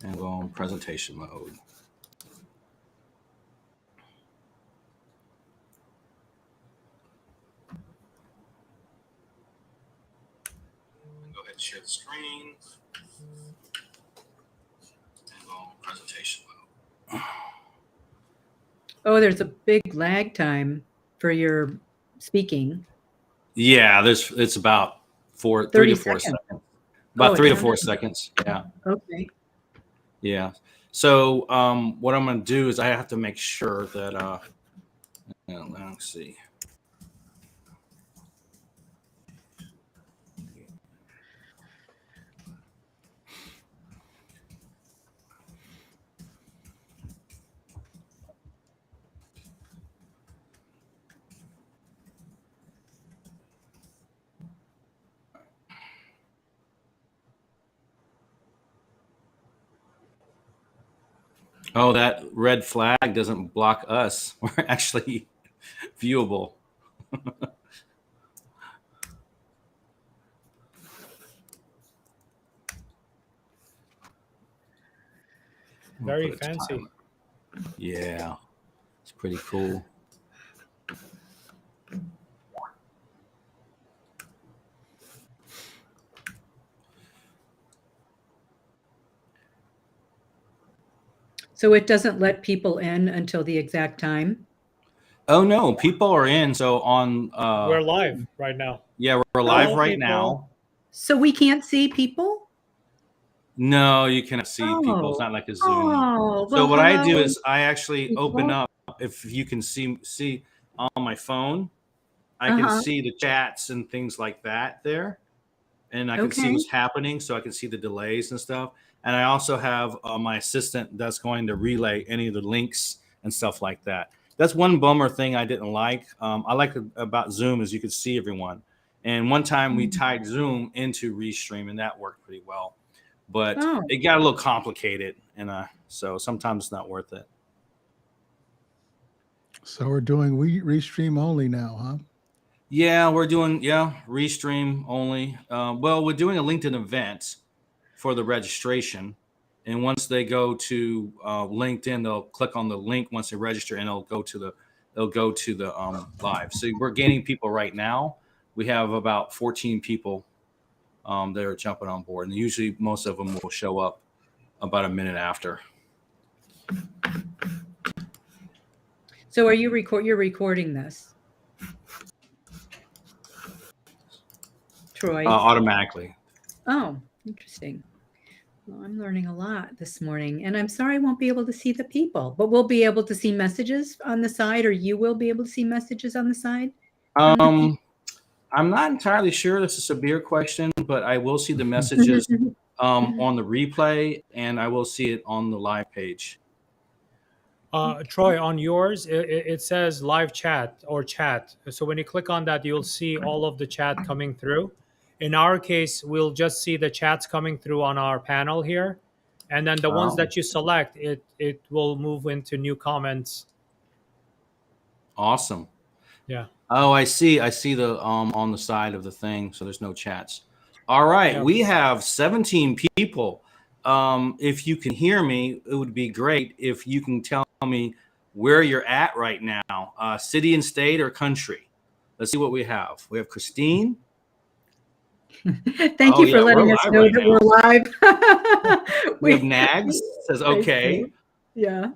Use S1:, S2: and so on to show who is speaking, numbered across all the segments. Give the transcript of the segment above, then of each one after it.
S1: and go on presentation mode. Go ahead and share the screen and go on presentation mode.
S2: Oh, there's a big lag time for your speaking.
S1: Yeah, it's about 3 to 4 seconds. About 3 to 4 seconds. Yeah.
S2: Okay.
S1: Yeah. So what I'm going to do is I have to make sure that let's see. Oh, that red flag doesn't block us. We're actually viewable.
S3: Very fancy.
S1: Yeah, it's pretty cool.
S2: So it doesn't let people in until the exact time?
S1: Oh no, people are in. So on
S3: we're live right now.
S1: Yeah, we're live right
S3: people.
S1: now.
S2: So we can't see people?
S1: No, you cannot see people. It's not like a Zoom.
S2: Oh,
S1: so
S2: well,
S1: what I do
S2: hello.
S1: is I actually open up. If you can see on my phone, I can see the chats and things like that there, and I can see what's happening. So I can see the delays and stuff. And I also have my assistant that's going to relay any of the links and stuff like that. That's one bummer thing I didn't like. I like about Zoom is you could see everyone. And one time we tied Zoom into Restream, and that worked pretty well. But it got a little complicated, and so sometimes it's not worth it.
S4: So we're doing Restream only now, huh?
S1: Yeah, we're doing Restream only. Well, we're doing a LinkedIn event for the registration, and once they go to LinkedIn, they'll click on the link once they register, and they'll go to the live. So we're gaining people right now. We have about 14 people that are jumping on board, and usually most of them will show up about a minute after.
S2: So are you you're recording this, Troy?
S1: Automatically.
S2: Oh, interesting. Well, I'm learning a lot this morning, and I'm sorry I won't be able to see the people, but we'll be able to see messages on the side, or you will be able to see messages on the side?
S1: I'm not entirely sure. That's a severe question, but I will see the messages on the replay, and I will see it on the live page.
S3: Troy, on yours, it says live chat or chat. So when you click on that, you'll see all of the chat coming through. In our case, we'll just see the chats coming through on our panel here. And then the ones that you select, it will move into new comments.
S1: Awesome.
S3: Yeah.
S1: Oh, I see the on the side of the thing, so there's no chats. All right, we have 17 people. If you can hear me, it would be great if you can tell me where you're at right now, city and state or country. Let's see what we have. We have Christine.
S2: Thank you for letting us know that we're live.
S1: We have Nags says okay.
S2: Yeah.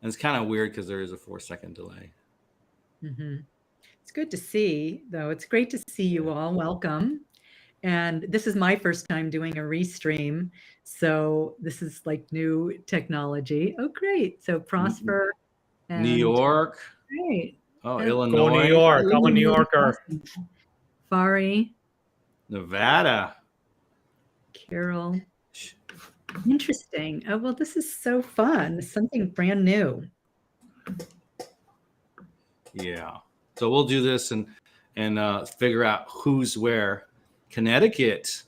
S1: And it's kind of weird because there is a 4-second delay.
S2: It's good to see, though. It's great to see you all. Welcome. And this is my first time doing a Restream, so this is like new technology. Oh, great. So Prosper. And
S1: New York.
S2: Great.
S1: Oh, Illinois.
S3: Go New York. I'm a New Yorker.
S2: Fari.
S1: Nevada.
S2: Carol. Interesting. Oh, well, this is so fun. Something brand new.
S1: Yeah. So we'll do this and figure out who's where. Connecticut.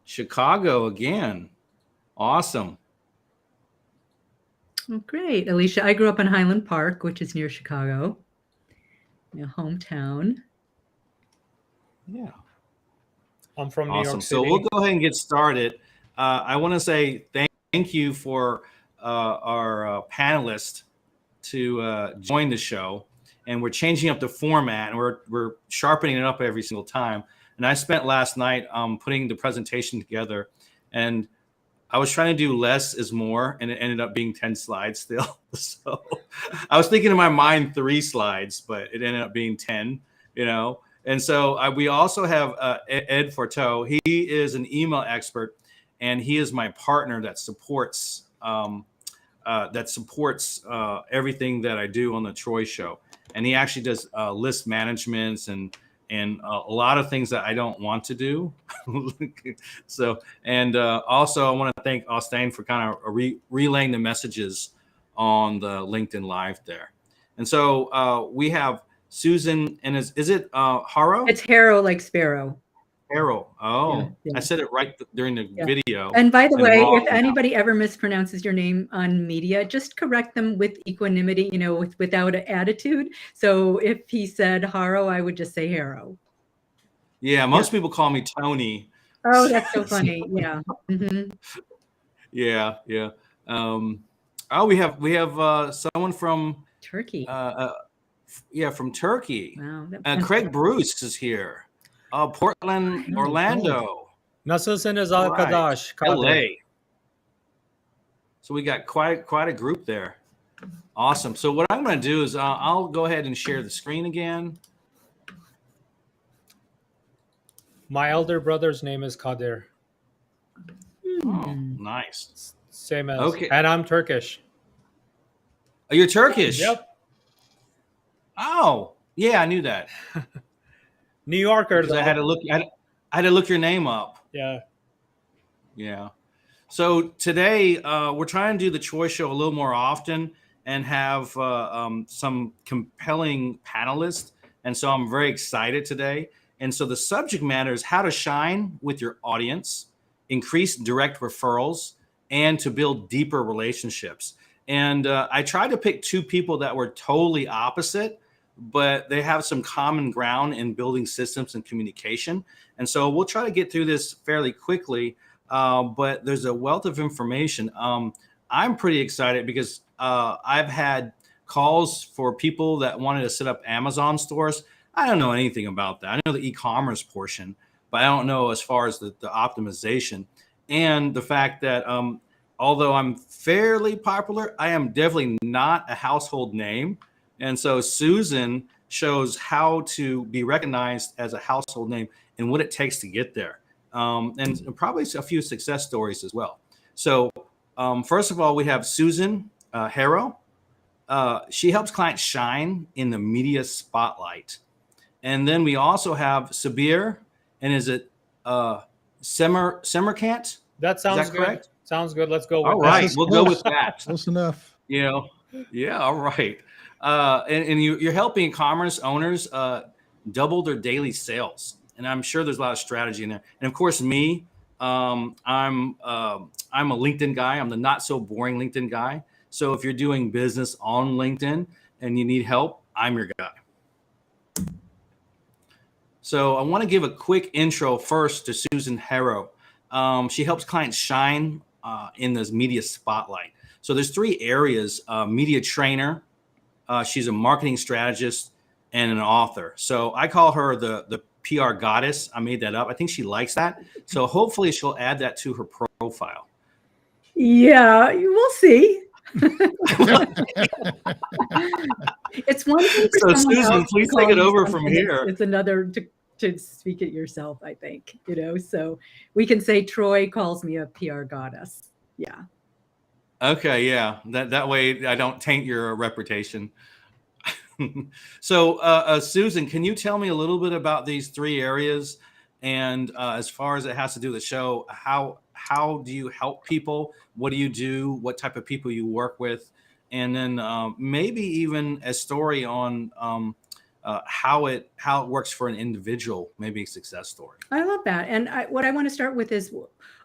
S1: Chicago again. Awesome.
S2: Oh, great. Alicia, I grew up in Highland Park, which is near Chicago. My hometown.
S1: Yeah.
S3: I'm from New
S1: Awesome.
S3: York
S1: So we'll
S3: City.
S1: go ahead and get started. I want to say thank you for our panelists to join the show. And we're changing up the format, and we're sharpening it up every single time. And I spent last night putting the presentation together, and I was trying to do less is more, and it ended up being 10 slides still. So I was thinking in my mind 3 slides, but it ended up being 10, you know. And so we also have Ed Forteau. He is an email expert, and he is my partner that supports everything that I do on the Troy Show. And he actually does list managements and a lot of things that I don't want to do. So, and also I want to thank Austin for kind of relaying the messages on the LinkedIn Live there. And so we have Susan, and is it Harrow?
S2: It's Harrow like sparrow.
S1: Harrow. Oh,
S2: Yeah, yeah.
S1: I said it right during the video.
S2: And by the way,
S1: wrong
S2: if anybody ever mispronounces your name on media, just correct them with equanimity, you know, without an attitude. So if he said Harrow, I would just say Harrow.
S1: Yeah, most people call me Tony.
S2: Oh, that's so funny. Yeah. Mm-hmm.
S1: Yeah, yeah. Oh, we have someone from
S2: Turkey.
S1: from Turkey.
S2: Wow.
S1: Craig Bruce is here. Portland,
S2: Oh,
S1: Orlando,
S3: Nasılsınız
S1: All right.
S3: arkadaş? Kadir.
S1: LA. So we got quite a group there. Awesome. So what I'm going to do is I'll go ahead and share the screen again.
S3: My elder brother's name is Kadir.
S1: Oh, nice.
S3: Same as.
S1: Okay.
S3: And I'm Turkish.
S1: Oh, you're Turkish?
S3: Yep.
S1: Oh, yeah, I knew that.
S3: New Yorker.
S1: Because I had to look your name up.
S3: Yeah.
S1: Yeah. So today we're trying to do the Troy Show a little more often and have some compelling panelists. And so I'm very excited today. And so the subject matter is how to shine with your audience, increase direct referrals, and to build deeper relationships. And I tried to pick 2 people that were totally opposite, but they have some common ground in building systems and communication. And so we'll try to get through this fairly quickly, but there's a wealth of information. I'm pretty excited because I've had calls for people that wanted to set up Amazon stores. I don't know anything about that. I know the e-commerce portion, but I don't know as far as the optimization and the fact that although I'm fairly popular, I am definitely not a household name. And so Susan shows how to be recognized as a household name and what it takes to get there. And probably a few success stories as well. So first of all, we have Susan Harrow. She helps clients shine in the media spotlight. And then we also have Sabir, and is it Semerkant?
S3: That sounds
S1: Is that
S3: good.
S1: correct?
S3: Sounds good. Let's go with
S1: All
S3: that.
S1: right, we'll go with that.
S4: Close enough.
S1: You know, yeah, all right. And you're helping commerce owners double their daily sales, and I'm sure there's a lot of strategy in there. And of course, me, I'm a LinkedIn guy. I'm the not so boring LinkedIn guy. So if you're doing business on LinkedIn and you need help, I'm your guy. So I want to give a quick intro first to Susan Harrow. She helps clients shine in this media spotlight. So there's 3 areas: media trainer. She's a marketing strategist and an author. So I call her the PR goddess. I made that up. I think she likes that. So hopefully she'll add that to her profile.
S2: Yeah, we'll see. It's one thing for
S1: So
S2: someone
S1: Susan,
S2: else to
S1: please
S2: call
S1: take it
S2: you
S1: over from
S2: something.
S1: here.
S2: It's another to speak it yourself, I think, you know. So we can say Troy calls me a PR goddess. Yeah.
S1: Okay, yeah. That way I don't taint your reputation. So Susan, can you tell me a little bit about these 3 areas? And as far as it has to do with the show, how do you help people? What do you do? What type of people you work with? And then maybe even a story on how it works for an individual, maybe a success story.
S2: I love that. And what I want to start with is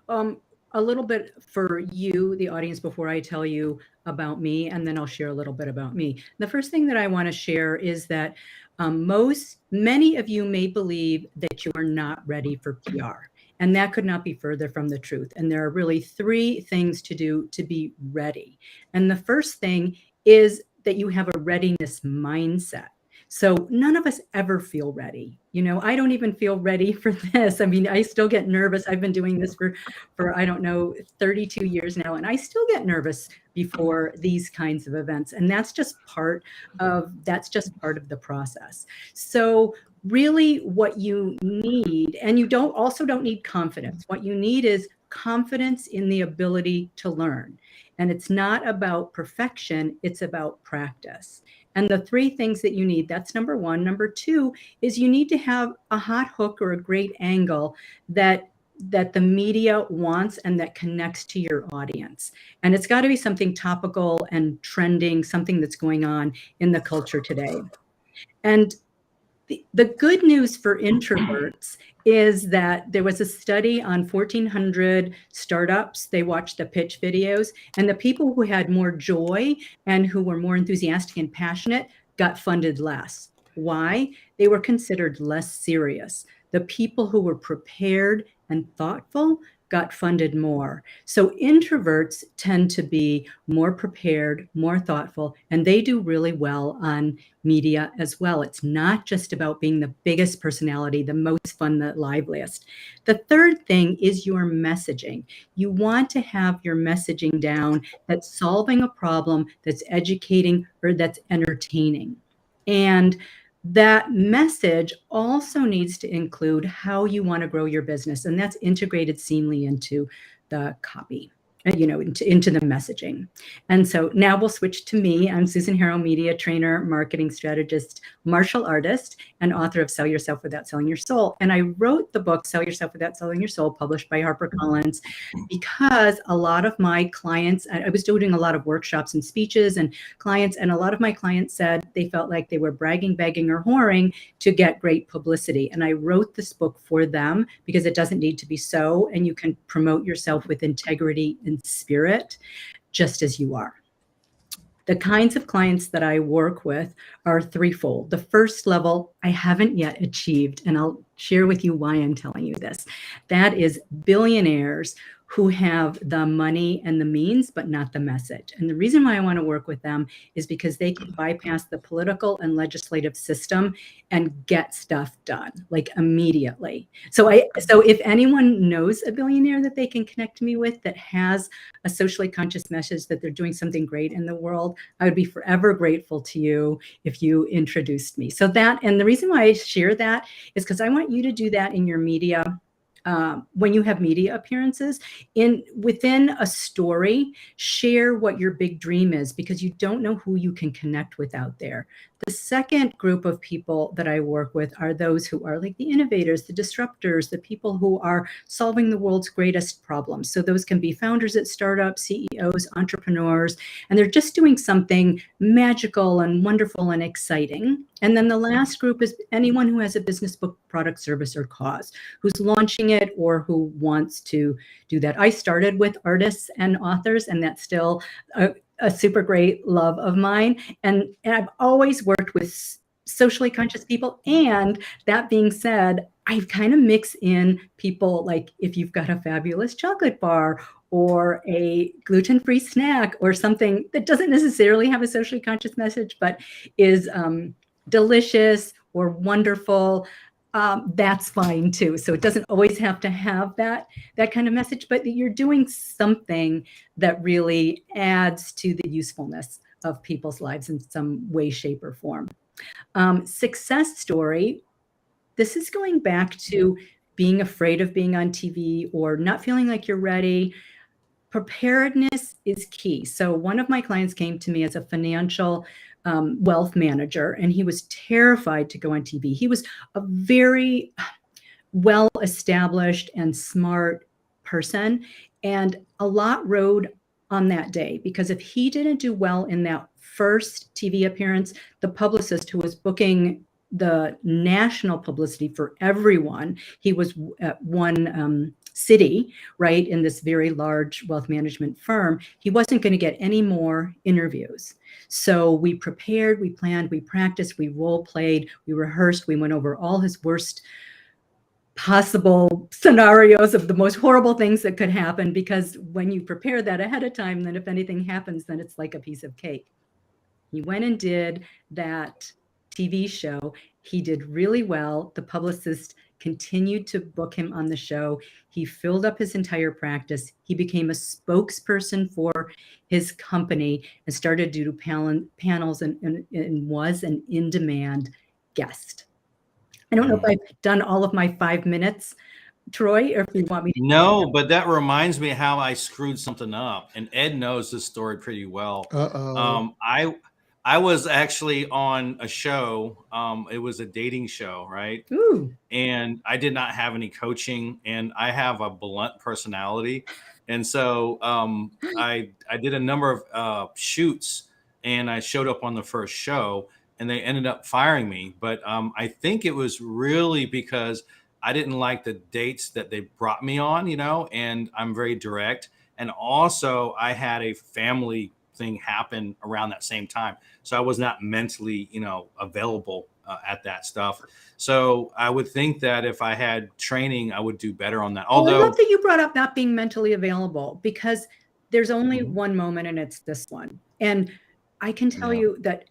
S2: a little bit for you, the audience, before I tell you about me, and then I'll share a little bit about me. The first thing that I want to share is that Many of you may believe that you are not ready for PR, and that could not be further from the truth. And there are really 3 things to do to be ready. And the first thing is that you have a readiness mindset. So none of us ever feel ready. I don't even feel ready for this. I mean, I still get nervous. I've been doing this for I don't know, 32 years now, and I still get nervous before these kinds of events. And that's just part of the process. So really what you need, and you don't need confidence. What you need is confidence in the ability to learn. And it's not about perfection, it's about practice. And the 3 things that you need, that's number 1. Number 2 is you need to have a hot hook or a great angle that the media wants and that connects to your audience. And it's got to be something topical and trending, something that's going on in the culture today. And the good news for introverts is that there was a study on 1,400 startups. They watched the pitch videos, and the people who had more joy and who were more enthusiastic and passionate got funded less. Why? They were considered less serious. The people who were prepared and thoughtful got funded more. So introverts tend to be more prepared, more thoughtful, and they do really well on media as well. It's not just about being the biggest personality, the most fun, the liveliest. The third thing is your messaging. You want to have your messaging down that's solving a problem, that's educating, or that's entertaining. And that message also needs to include how you want to grow your business, and that's integrated seamlessly into the copy, into the messaging. And so now we'll switch to me. I'm Susan Harrow, media trainer, marketing strategist, martial artist, and author of Sell Yourself Without Selling Your Soul. And I wrote the book, Sell Yourself Without Selling Your Soul, published by HarperCollins, because a lot of my clients, I was doing a lot of workshops and speeches and clients, and a lot of my clients said they felt like they were bragging, begging, or whoring to get great publicity. And I wrote this book for them because it doesn't need to be so, and you can promote yourself with integrity and spirit, just as you are. The kinds of clients that I work with are threefold. The first level I haven't yet achieved, and I'll share with you why I'm telling you this. That is billionaires who have the money and the means, but not the message. And the reason why I want to work with them is because they can bypass the political and legislative system and get stuff done, like immediately. So if anyone knows a billionaire that they can connect me with that has a socially conscious message that they're doing something great in the world, I would be forever grateful to you if you introduced me. So that, and the reason why I share that is because I want you to do that in your media. When you have media appearances, within a story, share what your big dream is, because you don't know who you can connect with out there. The second group of people that I work with are those who are like the innovators, the disruptors, the people who are solving the world's greatest problems. So those can be founders at startups, CEOs, entrepreneurs, and they're just doing something magical and wonderful and exciting. And then the last group is anyone who has a business, book, product, service, or cause, who's launching it or who wants to do that. I started with artists and authors, and that's still a super great love of mine. And I've always worked with socially conscious people. And that being said, I kind of mix in people like if you've got a fabulous chocolate bar or a gluten-free snack or something that doesn't necessarily have a socially conscious message, but is delicious or wonderful, that's fine too. So it doesn't always have to have that kind of message, but you're doing something that really adds to the usefulness of people's lives in some way, shape, or form. Success story. This is going back to being afraid of being on TV or not feeling like you're ready. Preparedness is key. So one of my clients came to me as a financial wealth manager, and he was terrified to go on TV. He was a very well-established and smart person, and a lot rode on that day, because if he didn't do well in that first TV appearance, the publicist who was booking the national publicity for everyone. He was at one city, right, in this very large wealth management firm. He wasn't going to get any more interviews. So we prepared, we planned, we practiced, we role played, we rehearsed, we went over all his worst possible scenarios of the most horrible things that could happen, because when you prepare that ahead of time, then if anything happens, then it's like a piece of cake. He went and did that TV show. He did really well. The publicist continued to book him on the show. He filled up his entire practice. He became a spokesperson for his company and started to do panels and was an in-demand guest. I don't know if I've done all of my 5 minutes, Troy, or if you want me to.
S1: No, but that reminds me how I screwed something up, and Ed knows this story pretty well. I was actually on a show. It was a dating show, right?
S2: Ooh.
S1: And I did not have any coaching, and I have a blunt personality, and so I did a number of shoots, and I showed up on the first show, and they ended up firing me. But I think it was really because I didn't like the dates that they brought me on, and I'm very direct. And also I had a family thing happen around that same time. So I was not mentally, available at that stuff. So I would think that if I had training, I would do better on that. Although
S2: I love that you brought up not being mentally available, because there's only one moment, and it's this one. And I can tell you that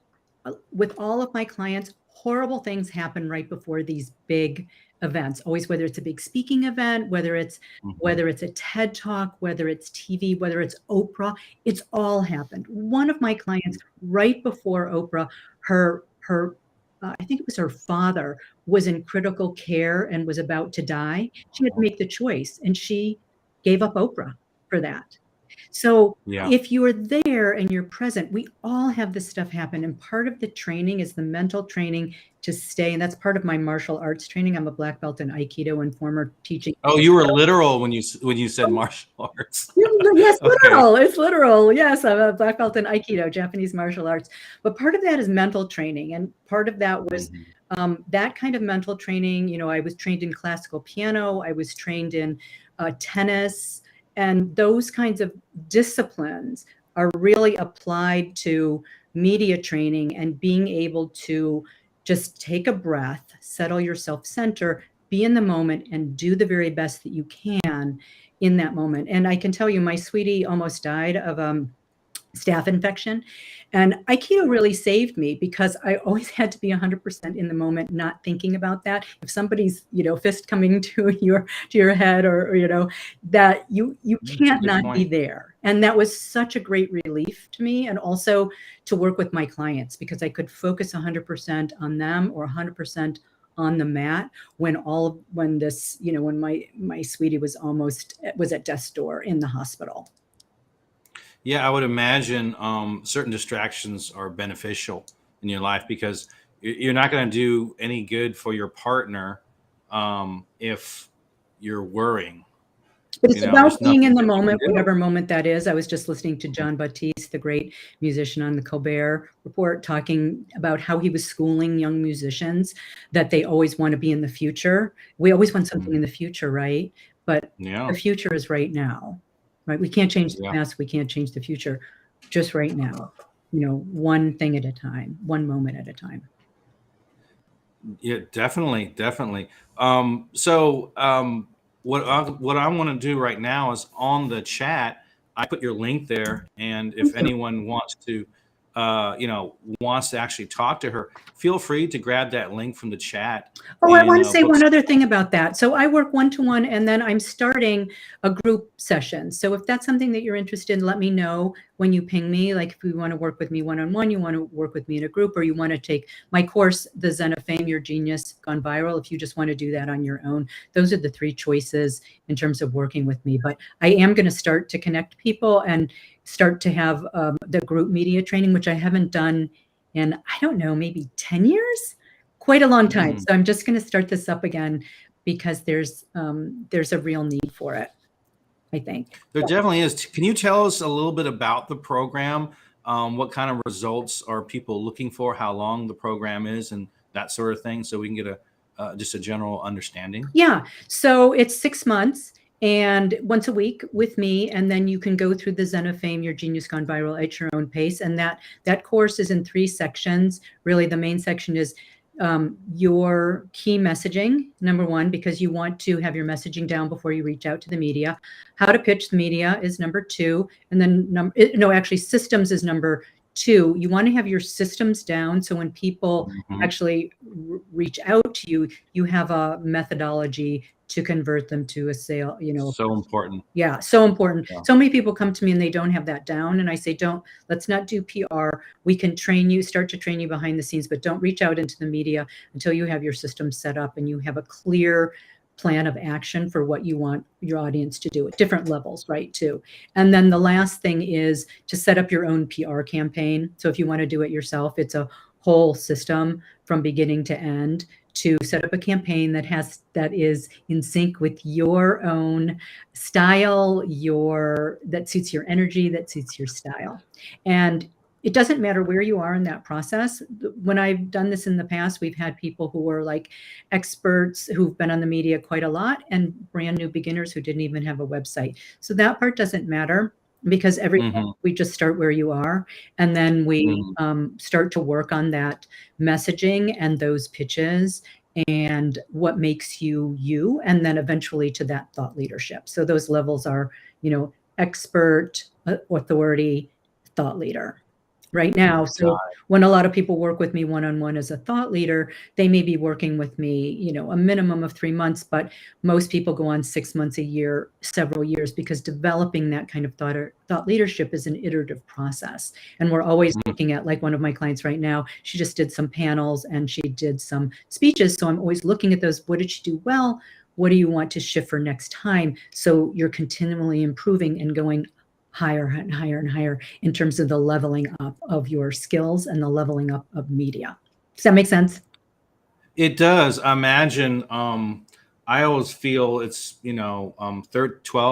S2: with all of my clients, horrible things happen right before these big events. Always, whether it's a big speaking event, whether it's a TED Talk, whether it's TV, whether it's Oprah, it's all happened. One of my clients, right before Oprah, her I think it was her father was in critical care and was about to die. She had to make the choice, and she gave up Oprah for that. So if you are there and you're present, we all have this stuff happen. And part of the training is the mental training to stay. And that's part of my martial arts training. I'm a black belt in Aikido and former teaching.
S1: Oh, you were literal when you said martial arts.
S2: Yes, literal. Okay. It's literal. Yes, I'm a black belt in Aikido, Japanese martial arts. But part of that is mental training. And part of that was that kind of mental training. I was trained in classical piano. I was trained in tennis. And those kinds of disciplines are really applied to media training and being able to just take a breath, settle yourself, center, be in the moment, and do the very best that you can in that moment. And I can tell you, my sweetie almost died of staph infection. And Aikido really saved me, because I always had to be 100% in the moment, not thinking about that. If somebody's, fist coming to your head, or that you can't not be there. And that was such a great relief to me, and also to work with my clients, because I could focus 100% on them, or 100% on the mat when my sweetie was at death's door in the hospital.
S1: Yeah, I would imagine certain distractions are beneficial in your life, because you're not going to do any good for your partner if you're worrying.
S2: But it's about being in the moment, whatever moment that is. I was just listening to John Batiste, the great musician, on the Colbert Report, talking about how he was schooling young musicians that they always want to be in the future. We always want something in the future, right? But the future is right now. Right? We can't change the past. We can't change the future. Just right now, one thing at a time, one moment at a time.
S1: Yeah, definitely. What I want to do right now is, on the chat, I put your link there. And if anyone wants to, actually talk to her, feel free to grab that link from the chat.
S2: Oh, I want to say one other thing about that. So I work one-to-one, and then I'm starting a group session. So if that's something that you're interested in, let me know when you ping me. Like if you want to work with me one-on-one, you want to work with me in a group, or you want to take my course, The Zen of Fame, Your Genius Gone Viral. If you just want to do that on your own, those are the 3 choices in terms of working with me. But I am going to start to connect people and start to have the group media training, which I haven't done in, I don't know, maybe 10 years, quite a long time. So I'm just going to start this up again, because there's a real need for it, I think.
S1: There definitely is. Can you tell us a little bit about the program? What kind of results are people looking for? How long the program is, and that sort of thing, so we can get a just a general understanding?
S2: Yeah. So it's 6 months and once a week with me, and then you can go through the Zen of Fame, Your Genius Gone Viral at your own pace. And that course is in 3 sections. Really, the main section is your key messaging, number 1, because you want to have your messaging down before you reach out to the media. How to pitch the media is number 2. And then actually systems is number 2. You want to have your systems down, so when people actually reach out to you, you have a methodology to convert them to a sale,
S1: So important.
S2: Yeah, so important.
S1: Yeah.
S2: So many people come to me and they don't have that down, and I say, let's not do PR. We can start to train you behind the scenes, but don't reach out into the media until you have your system set up and you have a clear plan of action for what you want your audience to do at different levels, right, too. And then the last thing is to set up your own PR campaign. So if you want to do it yourself, it's a whole system from beginning to end to set up a campaign that is in sync with your own style, that suits your energy, that suits your style. And it doesn't matter where you are in that process. When I've done this in the past, we've had people who were like experts who've been on the media quite a lot and brand new beginners who didn't even have a website. So that part doesn't matter, because we just start where you are, and then we start to work on that messaging and those pitches and what makes you you, and then eventually to that thought leadership. So those levels are, expert, authority, thought leader. Right now. So when a lot of people work with me one-on-one as a thought leader, they may be working with me, a minimum of 3 months, but most people go on 6 months, a year, several years, because developing that kind of thought leadership is an iterative process. And we're always looking at, like one of my clients right now, she just did some panels and she did some speeches. So I'm always looking at those. What did she do well? What do you want to shift for next time? So you're continually improving and going higher and higher and higher in terms of the leveling up of your skills and the leveling up of media. Does that make sense?
S1: It does. Imagine, I always feel it's, 12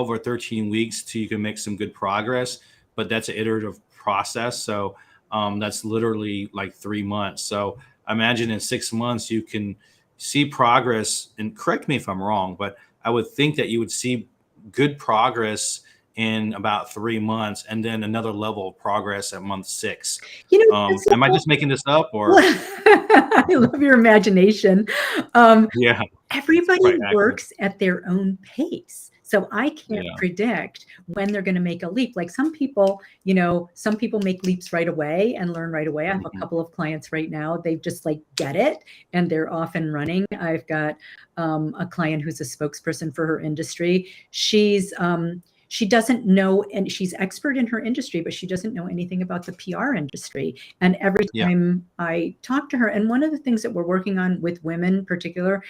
S1: or 13 weeks till you can make some good progress, but that's an iterative process. So that's literally like 3 months. So imagine in 6 months, you can see progress, and correct me if I'm wrong, but I would think that you would see good progress in about 3 months, and then another level of progress at month 6. Am I just making this up, or?
S2: I love your imagination.
S1: Yeah.
S2: Everybody works at their own pace. So I can't predict when they're going to make a leap. Like some people, some people make leaps right away and learn right away. I have a couple of clients right now. They just like get it and they're off and running. I've got a client who's a spokesperson for her industry. She doesn't know, and she's expert in her industry, but she doesn't know anything about the PR industry. And every time I talk to her, and one of the things that we're working on with women in particular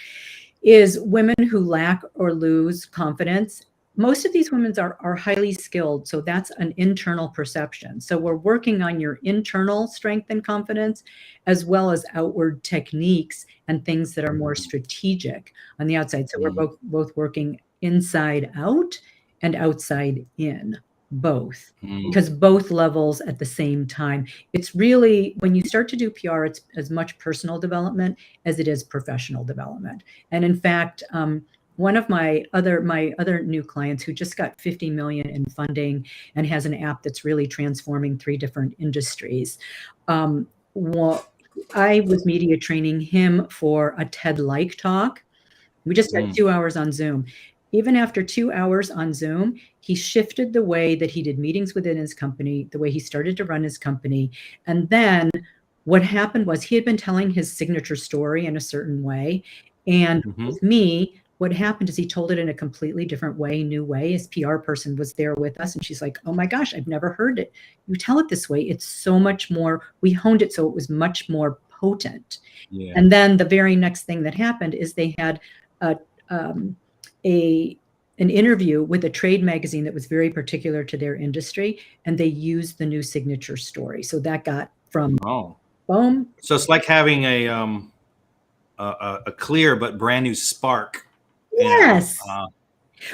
S2: is women who lack or lose confidence. Most of these women are highly skilled. So that's an internal perception. So we're working on your internal strength and confidence, as well as outward techniques and things that are more strategic on the outside. So we're both working inside out and outside in, both, because both levels at the same time. It's really, when you start to do PR, it's as much personal development as it is professional development. And in fact, one of my other new clients who just got 50 million in funding and has an app that's really transforming 3 different industries. I was media training him for a TED-like talk. We just had 2 hours on Zoom. Even after 2 hours on Zoom, he shifted the way that he did meetings within his company, the way he started to run his company. And then what happened was he had been telling his signature story in a certain way. And with me, what happened is he told it in a completely different way, new way. His PR person was there with us. And she's like, oh my gosh, I've never heard it. You tell it this way. It's so much more. We honed it so it was much more potent. Yeah. And then the very next thing that happened is they had an interview with a trade magazine that was very particular to their industry, and they used the new signature story. So that got from boom.
S1: So it's like having a clear but brand new spark.
S2: Yes.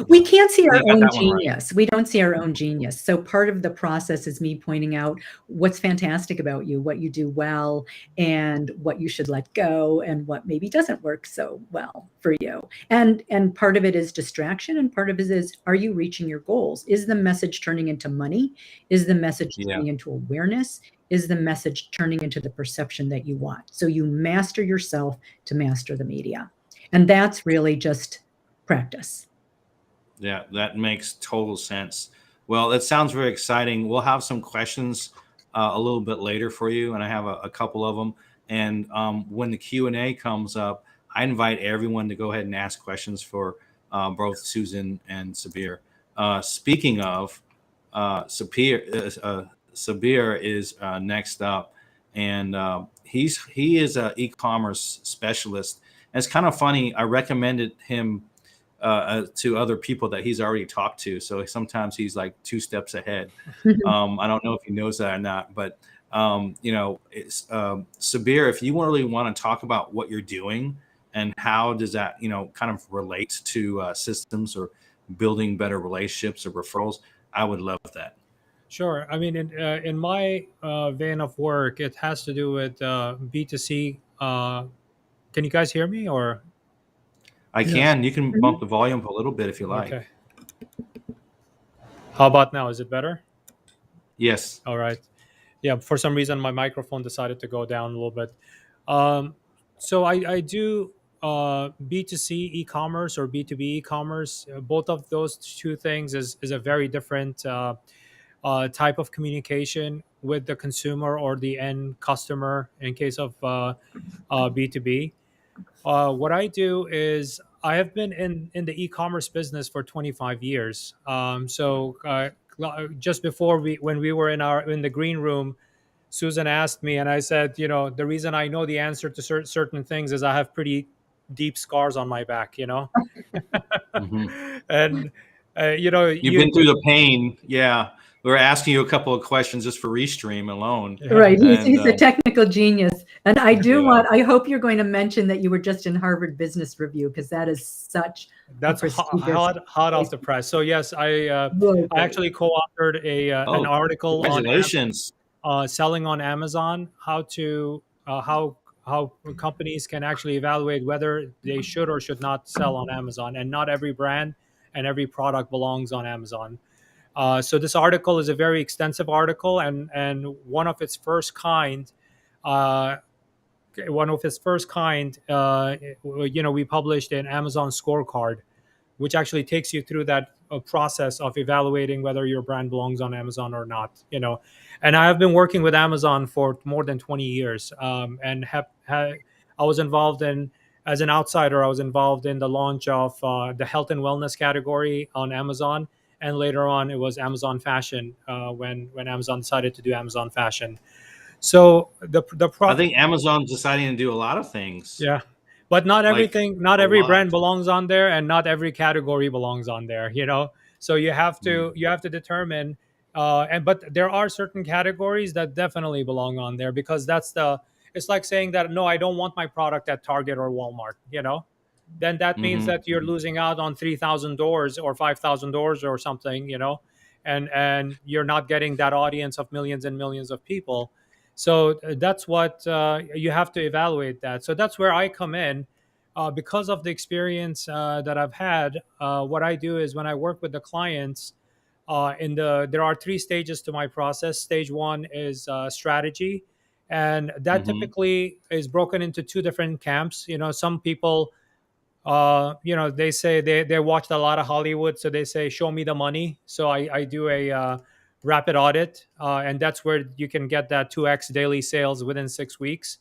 S2: We can't see our
S1: You got
S2: own
S1: that one right.
S2: genius. We don't see our own genius. So part of the process is me pointing out what's fantastic about you, what you do well, and what you should let go, and what maybe doesn't work so well for you. And part of it is distraction, and part of it is, are you reaching your goals? Is the message turning into money? Is the message
S1: Yeah.
S2: turning into awareness? Is the message turning into the perception that you want? So you master yourself to master the media. And that's really just practice.
S1: Yeah, that makes total sense. Well, it sounds very exciting. We'll have some questions a little bit later for you, and I have a couple of them. And when the Q&A comes up, I invite everyone to go ahead and ask questions for both Susan and Sabir. Speaking of, Sabir is next up, and he is an e-commerce specialist. And it's kind of funny. I recommended him to other people that he's already talked to. So sometimes he's like 2 steps ahead. I don't know if he knows that or not, but it's Sabir, if you really want to talk about what you're doing and how does that, kind of relate to systems or building better relationships or referrals, I would love that.
S3: Sure. I mean, in my vein of work, it has to do with B2C. Can you guys hear me or?
S1: I
S4: Yes.
S1: can. You can bump the volume up a little bit if you like.
S3: Okay. How about now? Is it better?
S1: Yes.
S3: All right. Yeah, for some reason my microphone decided to go down a little bit. So I do B2C e-commerce or B2B e-commerce. Both of those two things is a very different type of communication with the consumer or the end customer in case of B2B. What I do is I have been in the e-commerce business for 25 years. Just before when we were in the green room, Susan asked me, and I said, the reason I know the answer to certain things is I have pretty deep scars on my back,
S1: Hmm.
S3: and
S1: You've
S3: you
S1: been through the pain. Yeah. We're asking you a couple of questions just for Restream alone.
S3: yeah.
S2: Right.
S1: And
S2: He's a technical genius. And
S1: yeah.
S2: I hope you're going to mention that you were just in Harvard Business Review, because that is such
S3: That's
S2: a prestigious
S3: hot off the press. So yes,
S2: really
S3: I actually co-authored an
S1: Oh,
S3: article on
S1: congratulations.
S3: selling on Amazon, how companies can actually evaluate whether they should or should not sell on Amazon, and not every brand and every product belongs on Amazon. So this article is a very extensive article, and one of its first kind. Uh, we published an Amazon scorecard, which actually takes you through that process of evaluating whether your brand belongs on Amazon or not. And I have been working with Amazon for more than 20 years, and I was involved in, as an outsider, I was involved in the launch of the health and wellness category on Amazon, and later on it was Amazon Fashion when Amazon decided to do Amazon Fashion. So
S1: I think Amazon's deciding to do a lot of things.
S3: yeah, but not
S1: Like
S3: everything, not
S1: a
S3: every
S1: lot.
S3: brand belongs on there, and not every category belongs on there. So you have to determine, but there are certain categories that definitely belong on there, because it's like saying that no, I don't want my product at Target or Walmart. Then that means
S1: Hmm.
S3: that you're losing out on 3,000 doors or 5,000 doors or something. And you're not getting that audience of millions and millions of people. So that's what you have to evaluate that. So that's where I come in. Because of the experience that I've had, what I do is when I work with the clients, there are 3 stages to my process. Stage 1 is strategy, and that
S1: Hmm.
S3: typically is broken into 2 different camps. Some people, they say they watched a lot of Hollywood, so they say, show me the money. So I do a rapid audit, and that's where you can get that 2x daily sales within 6 weeks.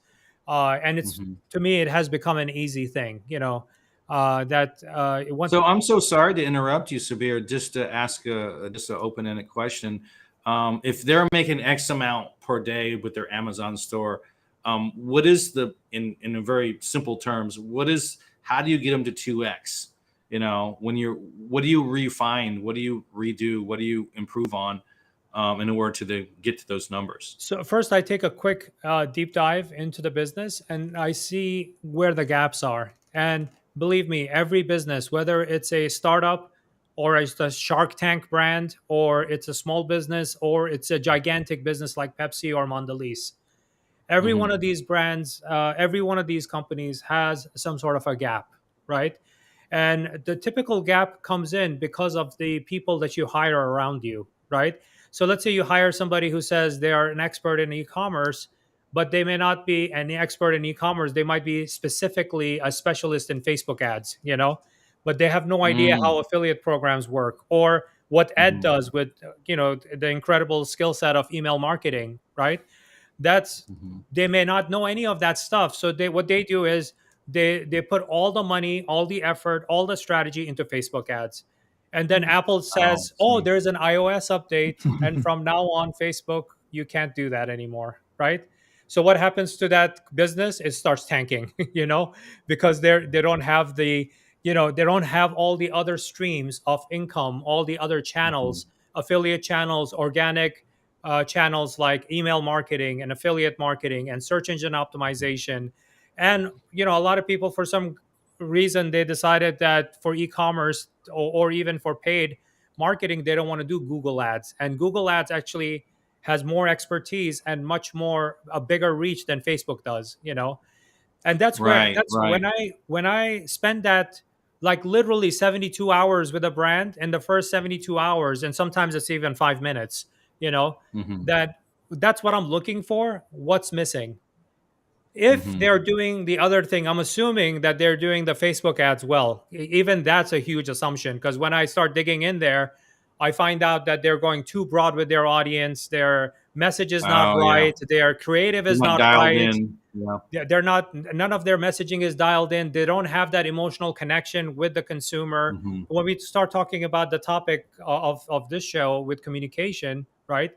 S3: And it's
S1: Hmm.
S3: to me, it has become an easy thing. Once.
S1: So I'm so sorry to interrupt you, Sabir, just to ask just an open-ended question. If they're making X amount per day with their Amazon store, what is in a very simple terms, how do you get them to 2X? What do you refine? What do you redo? What do you improve on in order to get to those numbers?
S3: So first, I take a quick deep dive into the business, and I see where the gaps are. And believe me, every business, whether it's a startup or it's a Shark Tank brand, or it's a small business, or it's a gigantic business like Pepsi or Mondelez. Every one
S1: Mhm.
S3: of these brands, every one of these companies has some sort of a gap, right? And the typical gap comes in because of the people that you hire around you, right? So let's say you hire somebody who says they are an expert in e-commerce, but they may not be an expert in e-commerce. They might be specifically a specialist in Facebook ads, but they have no idea how
S1: Mm.
S3: affiliate programs work or what Ed
S1: Mhm.
S3: does with, the incredible skill set of email marketing, right? That's
S1: Mhm.
S3: They may not know any of that stuff. So what they do is they put all the money, all the effort, all the strategy into Facebook ads. And then Apple
S1: Oh,
S3: says, "Oh,
S1: see.
S3: there's an iOS update, and from now on Facebook, you can't do that anymore." Right? So what happens to that business? It starts tanking, because they don't have they don't have all the other streams of income, all the other
S1: Mhm.
S3: channels, affiliate channels, organic channels like email marketing and affiliate marketing and search engine optimization. And a lot of people, for some reason, they decided that for e-commerce, or even for paid marketing, they don't want to do Google ads. And Google ads actually has more expertise and much more a bigger reach than Facebook does. And
S1: Right,
S3: that's
S1: right.
S3: when I spend that, like, literally 72 hours with a brand. In the first 72 hours, and sometimes it's even 5 minutes, you know
S1: Mhm.
S3: that that's what I'm looking for. What's missing? If
S1: Mhm.
S3: they're doing the other thing, I'm assuming that they're doing the Facebook ads well. Even that's a huge assumption, because when I start digging in there, I find out that they're going too broad with their audience. Their message is not
S1: Oh, yeah.
S3: right. Their creative
S1: They're
S3: is
S1: not
S3: not
S1: dialed
S3: right.
S1: in. Yeah.
S3: They're not, none of their messaging is dialed in. They don't have that emotional connection with the consumer.
S1: Mhm.
S3: When we start talking about the topic of this show with communication, right?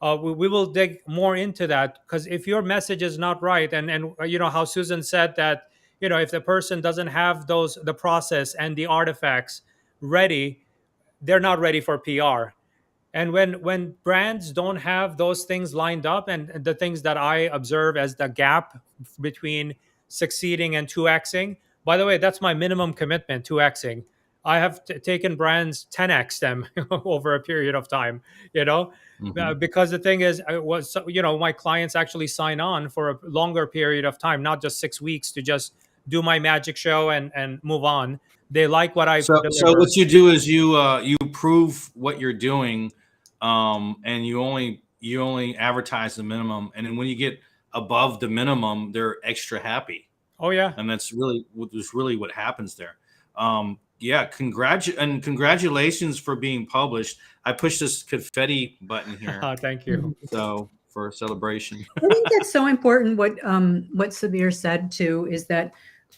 S3: We will dig more into that, because if your message is not right, and how Susan said that, if the person doesn't have the process and the artifacts ready, they're not ready for PR. And when brands don't have those things lined up, and the things that I observe as the gap between succeeding and 2xing, by the way, that's my minimum commitment, 2xing. I have taken brands 10x them over a period of time, you know,
S1: Mhm.
S3: because the thing is, my clients actually sign on for a longer period of time, not just 6 weeks to just do my magic show and move on. They like what I
S1: So
S3: deliver.
S1: what you do is you prove what you're doing, and you only advertise the minimum, and then when you get above the minimum, they're extra happy,
S3: Oh yeah.
S1: and that's really what happens there. Yeah, congratulations for being published. I pushed this confetti button here,
S3: Thank you.
S1: so for a celebration.
S2: I think that's so important. What Sabir said too is that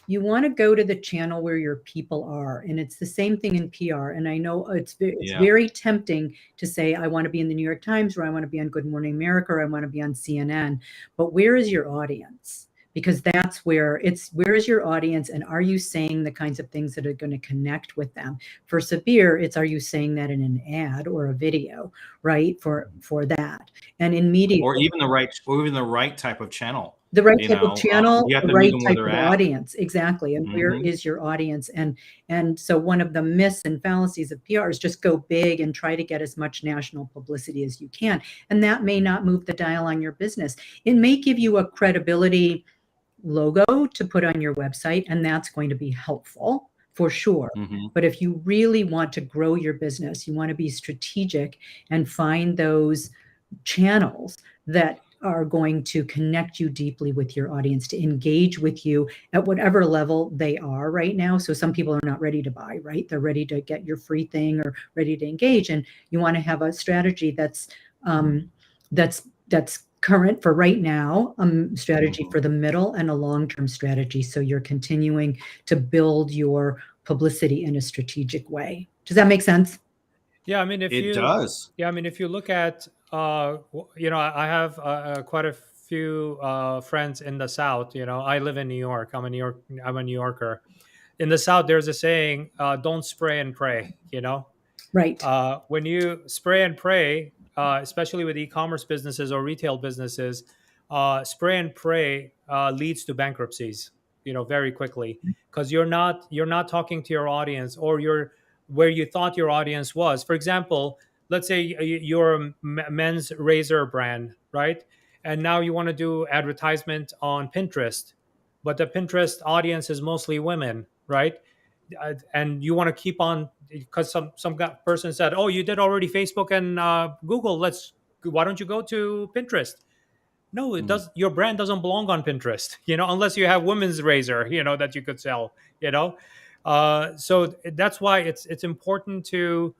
S2: you want to go to the channel where your people are, and it's the same thing in PR. And I know it's
S1: Yeah.
S2: very tempting to say I want to be in the New York Times, or I want to be on Good Morning America, or I want to be on CNN. But where is your audience? Because that's where is your audience, and are you saying the kinds of things that are going to connect with them? For Sabir, it's, are you saying that in an ad or a video, right? For that. And in media,
S1: or even the right type of channel.
S2: the right
S1: You
S2: type of
S1: know,
S2: channel,
S1: you have
S2: the
S1: to meet
S2: right
S1: them where
S2: type
S1: they're
S2: of
S1: at.
S2: audience. Exactly. And where
S1: Hmm.
S2: is your audience? And so one of the myths and fallacies of PR is just go big and try to get as much national publicity as you can. And that may not move the dial on your business. It may give you a credibility logo to put on your website, and that's going to be helpful for sure.
S1: Hmm.
S2: But if you really want to grow your business, you want to be strategic and find those channels that are going to connect you deeply with your audience, to engage with you at whatever level they are right now. So some people are not ready to buy, right? They're ready to get your free thing or ready to engage. And you want to have a strategy that's current for right now, strategy for the middle, and a long-term strategy. So you're continuing to build your publicity in a strategic way. Does that make sense?
S3: Yeah, I mean,
S1: It does.
S3: if you look at, I have quite a few friends in the South. I live in New York. I'm a New Yorker. In the South, there's a saying, "Don't spray and pray."
S2: Right.
S3: When you spray and pray, especially with e-commerce businesses or retail businesses, spray and pray leads to bankruptcies, very quickly, because you're not talking to your audience, or where you thought your audience was. For example, let's say you're a men's razor brand, right? And now you want to do advertisement on Pinterest, but the Pinterest audience is mostly women, right? And you want to keep on, because person said, "Oh, you did already Facebook and Google. Why don't you go to Pinterest?" No, it
S1: Mm.
S3: does. Your brand doesn't belong on Pinterest, unless you have women's razor, that you could sell, so that's why it's important to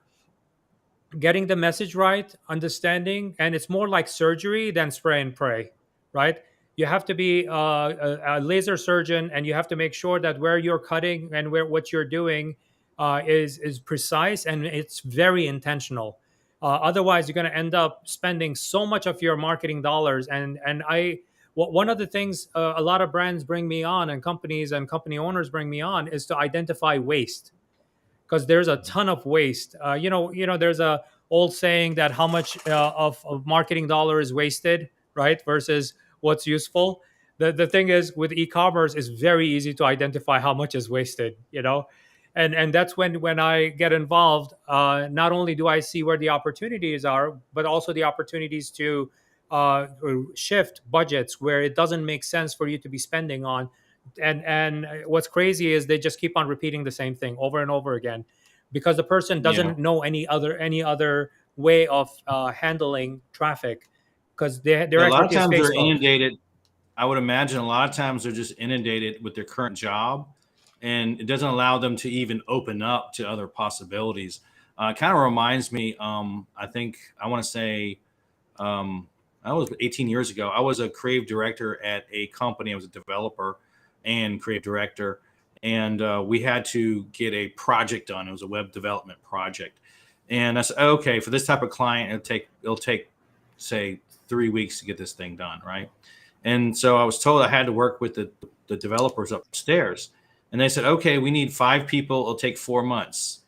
S3: getting the message right, understanding, and it's more like surgery than spray and pray, right? You have to be a laser surgeon, and you have to make sure that where you're cutting and what you're doing is precise, and it's very intentional. Otherwise, you're going to end up spending so much of your marketing dollars. One of the things a lot of brands bring me on, and companies and company owners bring me on, is to identify waste, because there's a ton of waste. There's a old saying that how much of marketing dollar is wasted, right, versus what's useful. The thing is, with e-commerce, it's very easy to identify how much is wasted, and that's when I get involved. Not only do I see where the opportunities are, but also the opportunities to shift budgets where it doesn't make sense for you to be spending on. And what's crazy is they just keep on repeating the same thing over and over again, because the person
S1: Yeah.
S3: doesn't know any other way of handling traffic, because their
S1: Yeah, a lot of
S3: expertise is
S1: times they're
S3: Facebook.
S1: inundated. I would imagine a lot of times they're just inundated with their current job, and it doesn't allow them to even open up to other possibilities. It kind of reminds me, I think I want to say, I was 18 years ago. I was a creative director at a company. I was a developer and creative director, and we had to get a project done. It was a web development project, and I said, okay, for this type of client, it'll take say 3 weeks to get this thing done, right? And so I was told I had to work with the developers upstairs, and they said, okay, we need 5 people. It'll take 4 months,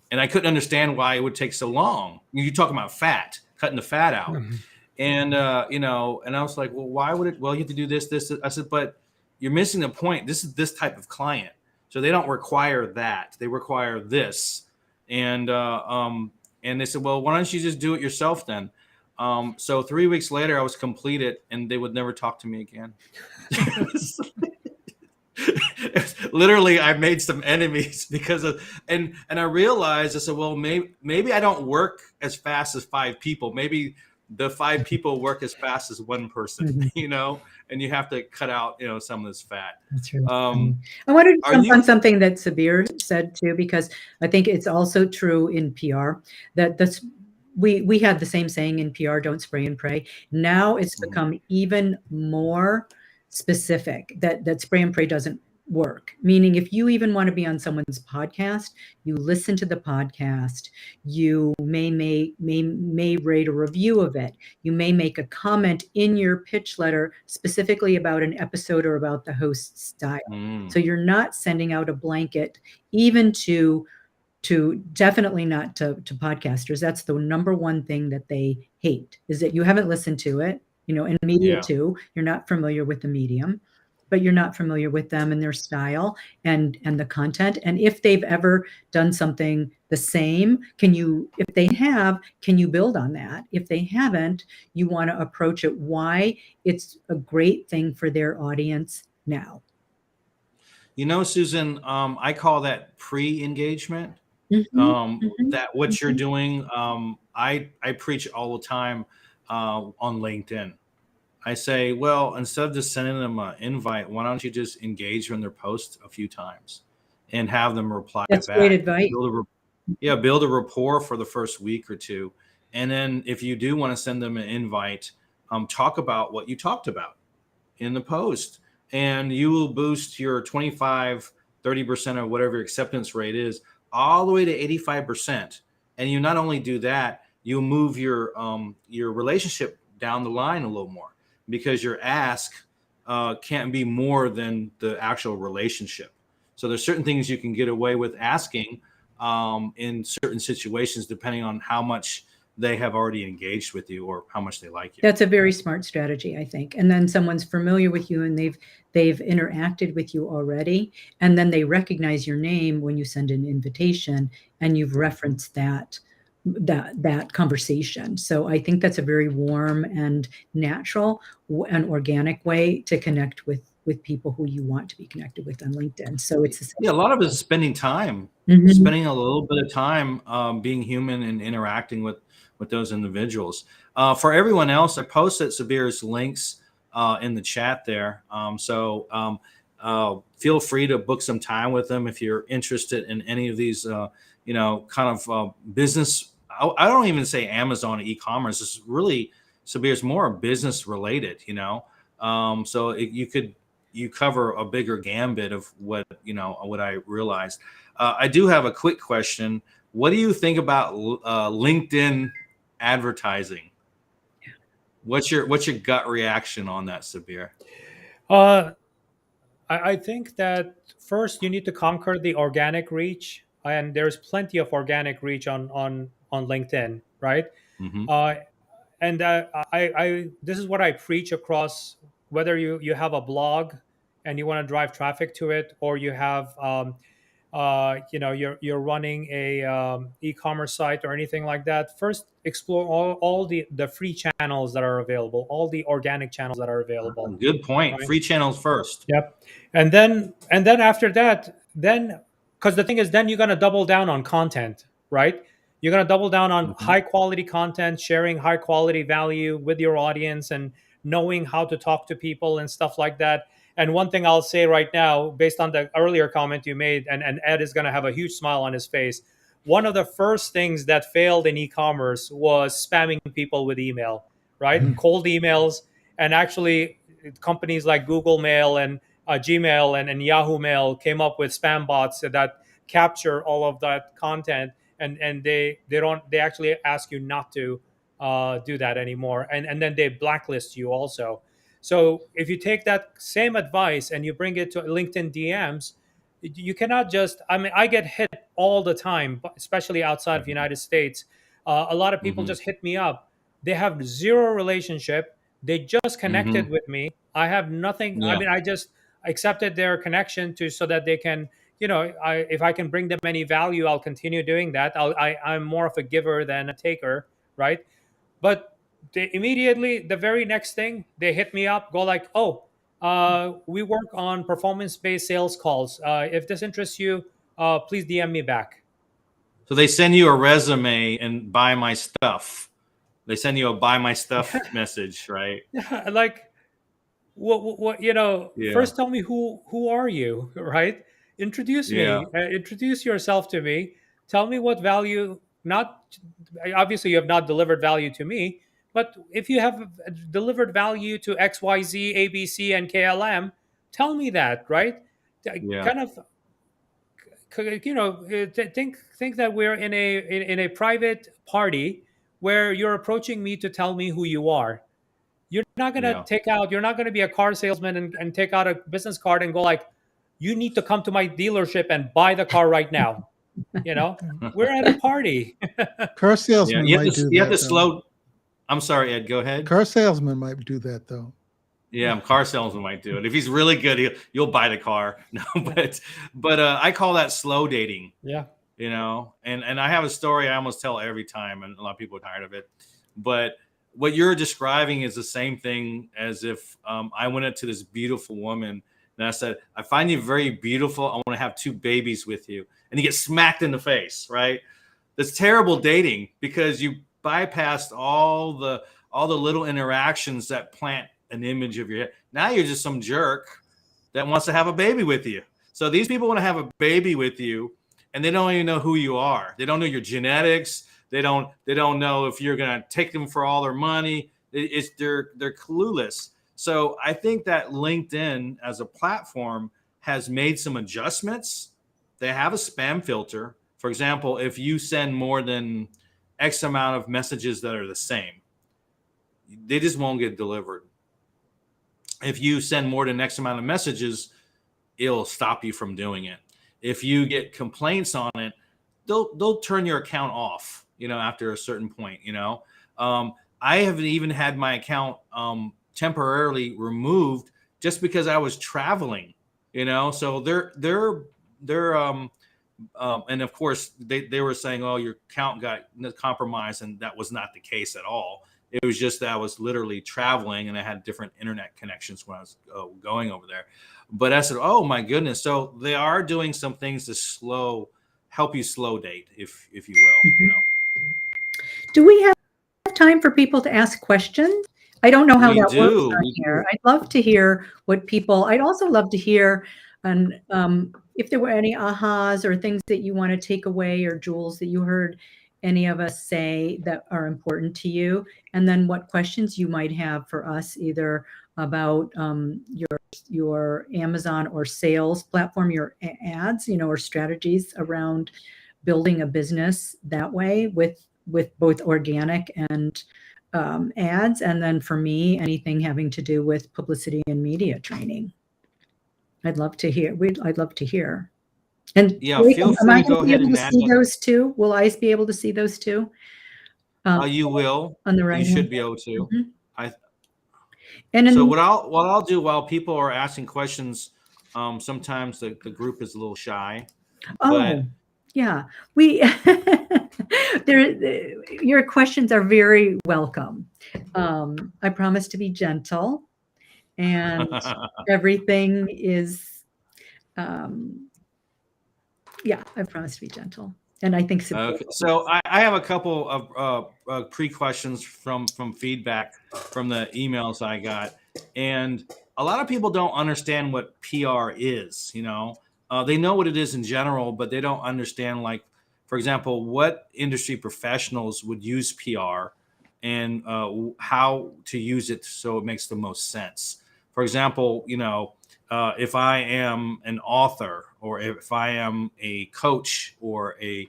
S1: and I couldn't understand why it would take so long. You're talking about fat, cutting the fat out.
S3: Mhm.
S1: And and I was like, well, why would it? Well, you have to do this. I said, but you're missing the point. This is this type of client, so they don't require that. They require this. And they said, well, why don't you just do it yourself then? So 3 weeks later, I was completed, and they would never talk to me again. Literally, I made some enemies because of, and I realized, I said, well, maybe I don't work as fast as 5 people. Maybe the 5 people work as fast as one person,
S2: Mhm.
S1: and you have to cut out, some of this fat.
S2: That's really funny.
S1: Um,
S2: I wanted to
S1: are
S2: jump on
S1: you?
S2: something that Sabir said too, because I think it's also true in PR that we had the same saying in PR, don't spray and pray. Now it's
S1: Mhm.
S2: become even more specific that spray and pray doesn't work. Meaning if you even want to be on someone's podcast, you listen to the podcast, you may rate a review of it. You may make a comment in your pitch letter specifically about an episode or about the host's style.
S1: Mm,
S2: So you're not sending out a blanket, even to definitely not to podcasters. That's the number one thing that they hate, is that you haven't listened to it, and media
S1: yeah.
S2: too. You're not familiar with the medium, but you're not familiar with them and their style and the content. And if they've ever done something the same, if they have, can you build on that? If they haven't, you want to approach it why it's a great thing for their audience now.
S1: Susan, I call that pre-engagement.
S2: Mhm, mhm,
S1: That what you're
S2: mhm.
S1: doing. I preach all the time on LinkedIn. I say, well, instead of just sending them an invite, why don't you just engage in their post a few times and have them reply
S2: That's great
S1: back?
S2: advice.
S1: Build a rapport for the first week or two, and then if you do want to send them an invite, talk about what you talked about in the post, and you will boost your 25, 30% or whatever your acceptance rate is all the way to 85%. And you not only do that, you move your relationship down the line a little more, because your ask can't be more than the actual relationship. So there's certain things you can get away with asking in certain situations, depending on how much they have already engaged with you or how much they like you.
S2: That's a very smart strategy, I think. And then someone's familiar with you and they've interacted with you already, and then they recognize your name when you send an invitation and you've referenced that conversation. So I think that's a very warm and natural and organic way to connect with people who you want to be connected with on LinkedIn. So it's
S1: a lot of it is spending time,
S2: Mhm.
S1: spending a little bit of time being human and interacting with those individuals. For everyone else, I posted Sabir's links in the chat there. So feel free to book some time with them if you're interested in any of these, kind of business. I don't even say Amazon e-commerce. It's really, Sabir's more business related, so you cover a bigger gambit of what I realized. I do have a quick question. What do you think about LinkedIn advertising? What's your gut reaction on that, Sabir?
S3: I think that first you need to conquer the organic reach, and there's plenty of organic reach on LinkedIn, right?
S1: Mm-hmm.
S3: And I this is what I preach across, whether you have a blog and you want to drive traffic to it, or you have you're running a e-commerce site or anything like that. First, explore all the free channels that are available, all the organic channels that are available.
S1: Good point.
S3: Right?
S1: Free channels first.
S3: Yep. And then after that, then because the thing is, then you're gonna double down on content, right? You're gonna double down on high quality content, sharing high quality value with your audience, and knowing how to talk to people and stuff like that. And one thing I'll say right now, based on the earlier comment you made, and Ed is gonna have a huge smile on his face. One of the first things that failed in e-commerce was spamming people with email, right? Cold emails, and actually companies like Google Mail and Gmail and Yahoo Mail came up with spam bots that capture all of that content, and they actually ask you not to do that anymore, and then they blacklist you also. So if you take that same advice and you bring it to LinkedIn DMs, you cannot just. I mean, I get hit all the time, especially outside of the United States. A lot of people just hit me up. They have zero relationship. They just connected with me. I have nothing. I mean, I just accepted their connection so that they can, if I can bring them any value, I'll continue doing that. I'm more of a giver than a taker, right? But they immediately, the very next thing, they hit me up, go like, oh, we work on performance-based sales calls. If this interests you, please DM me back.
S1: So they send you a resume and buy my stuff. They send you a buy my stuff message, right?
S3: Yeah, like what first tell me who are you, right? Introduce me, introduce yourself to me. Tell me what value, not obviously you have not delivered value to me, but if you have delivered value to XYZ, ABC, and KLM, tell me that, right? Kind of, think that we're in a private party where you're approaching me to tell me who you are. You're not going to you're not going to be a car salesman and take out a business card and go like, you need to come to my dealership and buy the car right now. We're at a party.
S4: Car salesman
S1: you
S4: might do
S1: have
S4: that.
S1: to slow. I'm sorry, Ed, go ahead.
S4: Car salesman might do that though.
S1: Yeah, car salesman might do it. If he's really good, you'll buy the car. No, but I call that slow dating.
S3: Yeah.
S1: And I have a story I almost tell every time, and a lot of people are tired of it. But what you're describing is the same thing as if I went up to this beautiful woman and I said, I find you very beautiful. I want to have 2 babies with you. And you get smacked in the face, right? That's terrible dating because you bypassed all the little interactions that plant an image of your head. Now you're just some jerk that wants to have a baby with you. So these people want to have a baby with you, and they don't even know who you are. They don't know your genetics. They don't know if you're going to take them for all their money. They're clueless. So I think that LinkedIn as a platform has made some adjustments. They have a spam filter. For example, if you send more than X amount of messages that are the same, they just won't get delivered. If you send more than X amount of messages, it'll stop you from doing it. If you get complaints on it, they'll turn your account off. after a certain point. I haven't even had my account temporarily removed just because I was traveling. So they're and of course they were saying, oh, your account got compromised, and that was not the case at all. It was just that I was literally traveling and I had different internet connections when I was going over there. But I said, oh my goodness. So they are doing some things to help you slow date, if you will.
S2: Do we have time for people to ask questions? I don't know how that works on here. I'd love to hear I'd also love to hear if there were any ahas or things that you want to take away, or jewels that you heard any of us say that are important to you, and then what questions you might have for us, either about your Amazon or sales platform, your ads, or strategies around building a business that way with both organic and ads. And then for me, anything having to do with publicity and media training. I'd love to hear. I'd love to hear. And
S1: yeah, feel free to go ahead and
S2: see those too. Will I be able to see those too?
S1: You will.
S2: On the right.
S1: You should be able to.
S2: Mm-hmm.
S1: So what I'll do while people are asking questions, sometimes the group is a little shy.
S2: Oh, yeah. Your questions are very welcome. I promise to be gentle, and everything is, I promise to be gentle. And I think so.
S1: Okay. So I have a couple of pre-questions from feedback from the emails I got, and a lot of people don't understand what PR is. They know what it is in general, but they don't understand, like, for example, what industry professionals would use PR and how to use it so it makes the most sense. For example, if I am an author, or if I am a coach, or a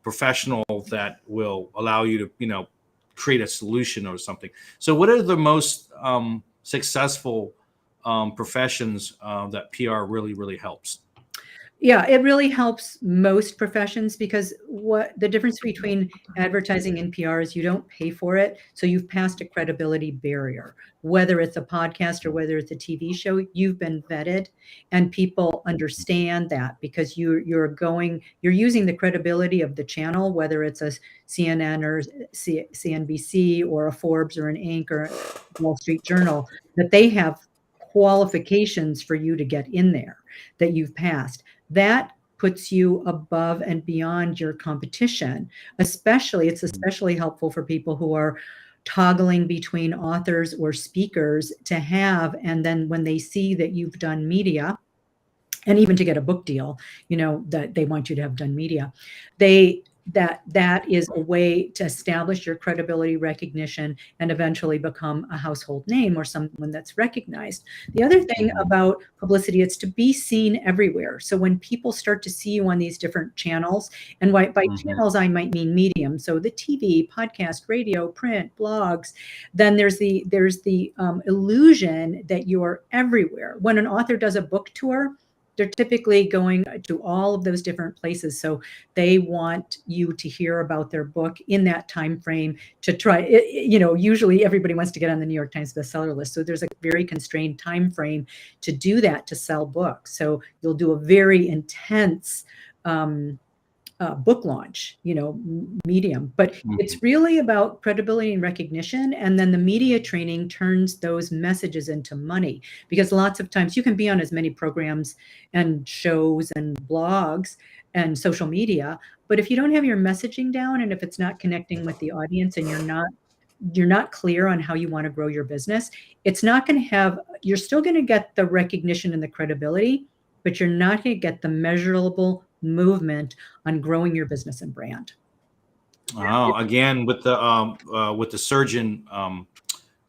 S1: professional that will allow you to, create a solution or something. So what are the most successful professions that PR really, really helps?
S2: Yeah, it really helps most professions, because what the difference between advertising and PR is you don't pay for it. So you've passed a credibility barrier, whether it's a podcast or whether it's a TV show. You've been vetted, and people understand that, because you're using the credibility of the channel, whether it's a CNN or CNBC or a Forbes or an Inc. or a Wall Street Journal, that they have qualifications for you to get in there, that you've passed. That puts you above and beyond your competition. It's especially helpful for people who are toggling between authors or speakers to have, and then when they see that you've done media, and even to get a book deal, that they want you to have done media, that is a way to establish your credibility, recognition, and eventually become a household name or someone that's recognized. The other thing about publicity, it's to be seen everywhere. So when people start to see you on these different channels, and by channels, I might mean medium. So the TV, podcast, radio, print, blogs, then there's the illusion that you're everywhere. When an author does a book tour, they're typically going to all of those different places. So they want you to hear about their book in that time frame to try, usually everybody wants to get on the New York Times bestseller list. So there's a very constrained time frame to do that, to sell books. So you'll do a very intense book launch, medium, but it's really about credibility and recognition. And then the media training turns those messages into money, because lots of times you can be on as many programs and shows and blogs and social media, but if you don't have your messaging down, and if it's not connecting with the audience, and you're not clear on how you want to grow your business, it's not going to you're still going to get the recognition and the credibility, but you're not going to get the measurable movement on growing your business and brand.
S1: Oh, again, with the surgeon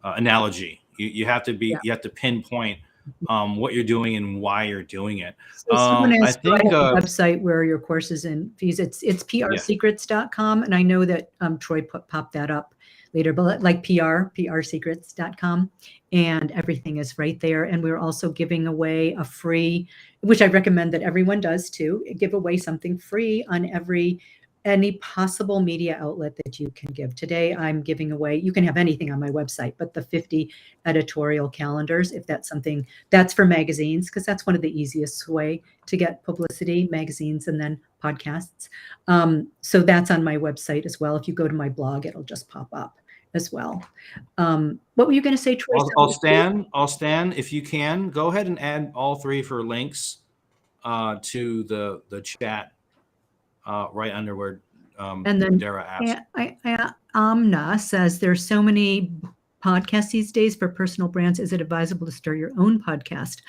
S1: analogy, you have to you have to pinpoint what you're doing and why you're doing it.
S2: So someone asked, I think a website where your courses and fees, it's prsecrets.com. And I know that Troy popped that up later, but like prsecrets.com, and everything is right there. And we're also giving away a free, which I recommend that everyone does too, give away something free on any possible media outlet that you can give. Today, I'm giving away, you can have anything on my website, but the 50 editorial calendars, if that's something, that's for magazines, because that's one of the easiest way to get publicity, magazines and then podcasts. So that's on my website as well. If you go to my blog, it'll just pop up as well. What were you going to say, Troy?
S1: I'll stand. If you can, go ahead and add all three for links to the chat right under where
S2: And then
S1: Dara asked.
S2: Amna says there's so many podcasts these days for personal brands. Is it advisable to start your own podcast?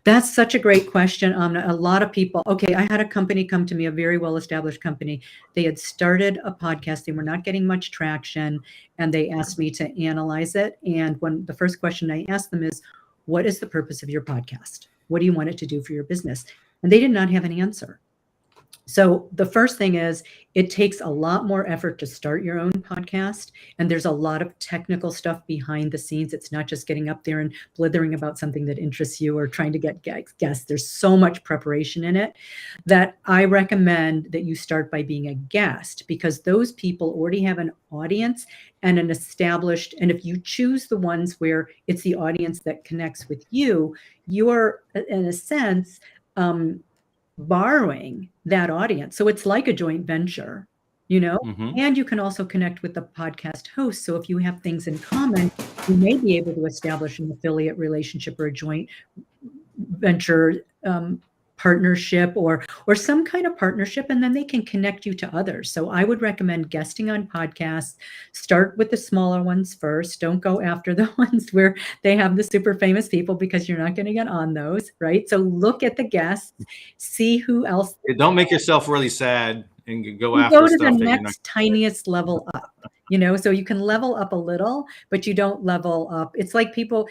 S2: That's such a great question, Amna. A lot of people. Okay, I had a company come to me, a very well-established company. They had started a podcast. They were not getting much traction, and they asked me to analyze it. And when the first question I asked them is, "What is the purpose of your podcast? What do you want it to do for your business?" And they did not have an answer. So the first thing is, it takes a lot more effort to start your own podcast. And there's a lot of technical stuff behind the scenes. It's not just getting up there and blithering about something that interests you or trying to get guests. There's so much preparation in it that I recommend that you start by being a guest, because those people already have an audience and an established, and if you choose the ones where it's the audience that connects with you, you're in a sense, borrowing that audience. So it's like a joint venture, and you can also connect with the podcast host. So if you have things in common, you may be able to establish an affiliate relationship or a joint venture partnership or some kind of partnership, and then they can connect you to others. So I would recommend guesting on podcasts. Start with the smaller ones first. Don't go after the ones where they have the super famous people, because you're not going to get on those, right? So look at the guests, see who else.
S1: Don't make yourself really sad and go
S2: You
S1: after
S2: go to
S1: stuff
S2: the
S1: that
S2: next tiniest level up, so you can level up a little, but you don't level up. It's like people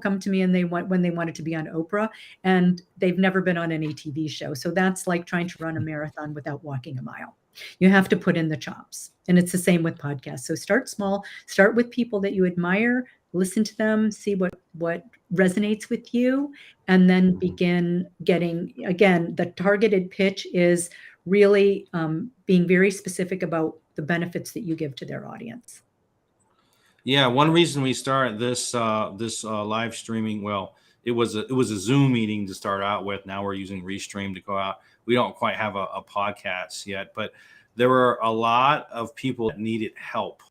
S2: come to me and when they wanted to be on Oprah, and they've never been on any TV show. So that's like trying to run a marathon without walking a mile. You have to put in the chops. And it's the same with podcasts. So start small, start with people that you admire, listen to them, see what resonates with you, and then begin getting, again, the targeted pitch is really being very specific about the benefits that you give to their audience.
S1: Yeah, one reason we started this live streaming, well, it was a Zoom meeting to start out with. Now we're using Restream to go out. We don't quite have a podcast yet, but there were a lot of people that needed help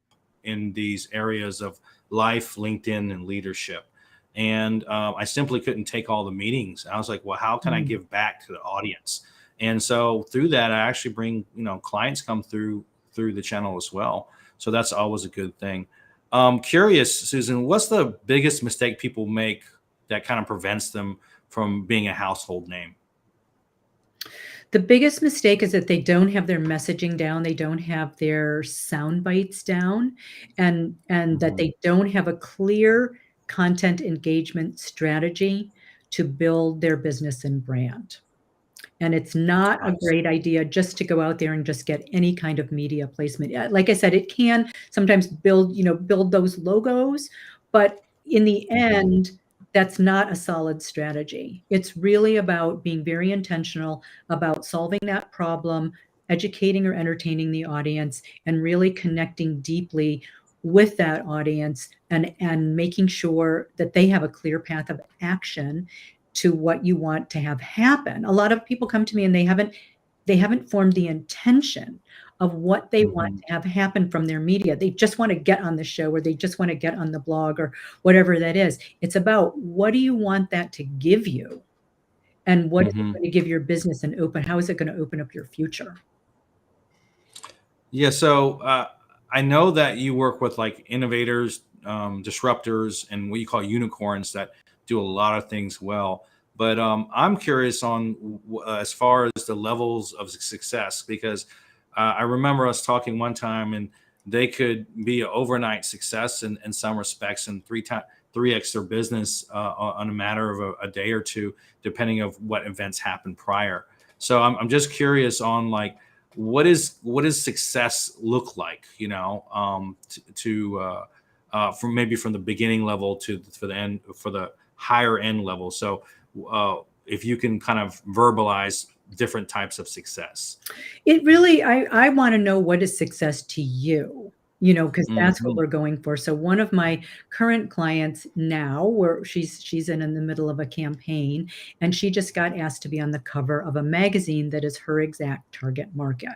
S1: in these areas of life, LinkedIn, and leadership. And I simply couldn't take all the meetings. I was like, well, how can I give back to the audience? And so through that, I actually bring, clients come through the channel as well. So that's always a good thing. Curious, Susan, what's the biggest mistake people make that kind of prevents them from being a household name?
S2: The biggest mistake is that they don't have their messaging down. They don't have their sound bites down, and that they don't have a clear content engagement strategy to build their business and brand. And it's not a great idea just to go out there and just get any kind of media placement. Like I said, it can sometimes build those logos, but in the end, that's not a solid strategy. It's really about being very intentional about solving that problem, educating or entertaining the audience, and really connecting deeply with that audience and making sure that they have a clear path of action to what you want to have happen. A lot of people come to me and they haven't formed the intention of what they want to have happen from their media. They just want to get on the show, or they just want to get on the blog, or whatever that is. It's about, what do you want that to give you? And what is it going to give your business how is it going to open up your future?
S1: Yeah. So I know that you work with like innovators, disruptors, and what you call unicorns that do a lot of things well. But I'm curious on as far as the levels of success, because I remember us talking one time, and they could be an overnight success in some respects, and 3x their business on a matter of a day or two, depending of what events happened prior. So I'm just curious on, like, what does success look like? From maybe from the beginning level to for the end, for the higher end level. So if you can kind of verbalize different types of success.
S2: It really, I want to know, what is success to you? Because that's what
S1: Mhm.
S2: we're going for. So one of my current clients now, where she's in the middle of a campaign, and she just got asked to be on the cover of a magazine that is her exact target market.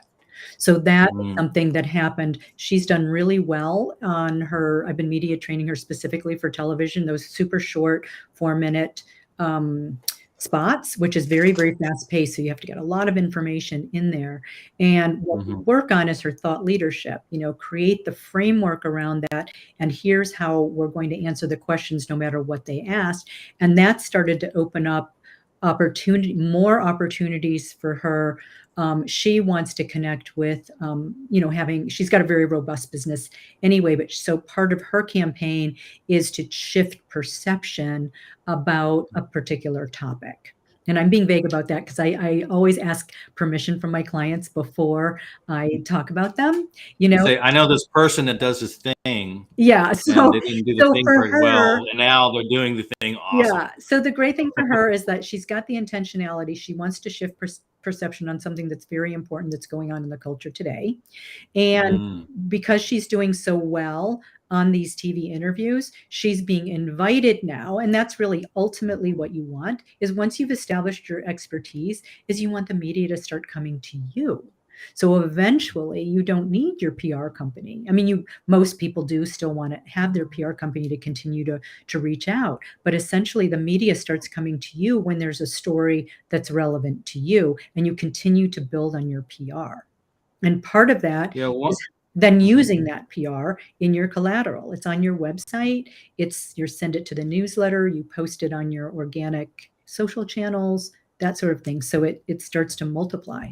S2: So that is
S1: Mm.
S2: something that happened. She's done really well on her. I've been media training her specifically for television, those super short 4-minute spots, which is very, very fast paced. So you have to get a lot of information in there. And what we
S1: Mhm.
S2: work on is her thought leadership, create the framework around that. And here's how we're going to answer the questions no matter what they asked. And that started to open up more opportunities for her. She wants to connect with, she's got a very robust business anyway, but so part of her campaign is to shift perception about a particular topic. And I'm being vague about that because I always ask permission from my clients before I talk about them,
S1: You say, I know this person that does this thing,
S2: Yeah.
S1: and
S2: So,
S1: they didn't do the
S2: so
S1: thing
S2: for
S1: very well,
S2: her,
S1: and now they're doing the thing awesome.
S2: yeah. So the great thing for her is that she's got the intentionality. She wants to shift perception on something that's very important that's going on in the culture today. And
S1: Mm.
S2: because she's doing so well on these TV interviews, she's being invited now. And that's really ultimately what you want, is once you've established your expertise, is you want the media to start coming to you. So eventually you don't need your PR company. I mean, most people do still want to have their PR company to continue to reach out, but essentially the media starts coming to you when there's a story that's relevant to you, and you continue to build on your PR. And part of that
S1: Yeah.
S2: is then
S1: Mhm.
S2: using that PR in your collateral. It's on your website. You send it to the newsletter. You post it on your organic social channels, that sort of thing. So it starts to multiply.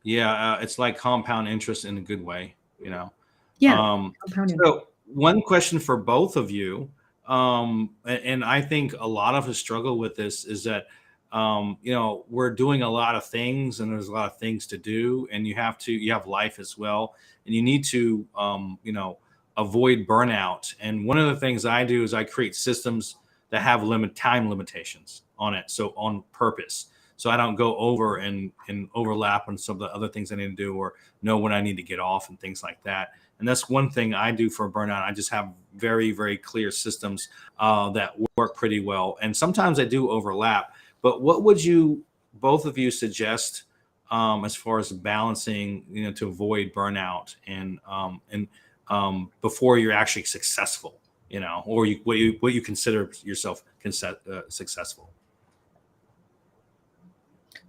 S1: Yeah, it's like compound interest in a good way, you know.
S2: Yeah, compound interest.
S1: So one question for both of you, and I think a lot of us struggle with this, is that we're doing a lot of things, and there's a lot of things to do, and you have life as well, and you need to avoid burnout. And one of the things I do is I create systems that have time limitations on it, so on purpose, so I don't go over and overlap on some of the other things I need to do, or know when I need to get off and things like that. And that's one thing I do for burnout. I just have very, very clear systems that work pretty well. And sometimes I do overlap. But what would you, both of you, suggest as far as balancing, to avoid burnout and before you're actually successful, or what you consider yourself successful?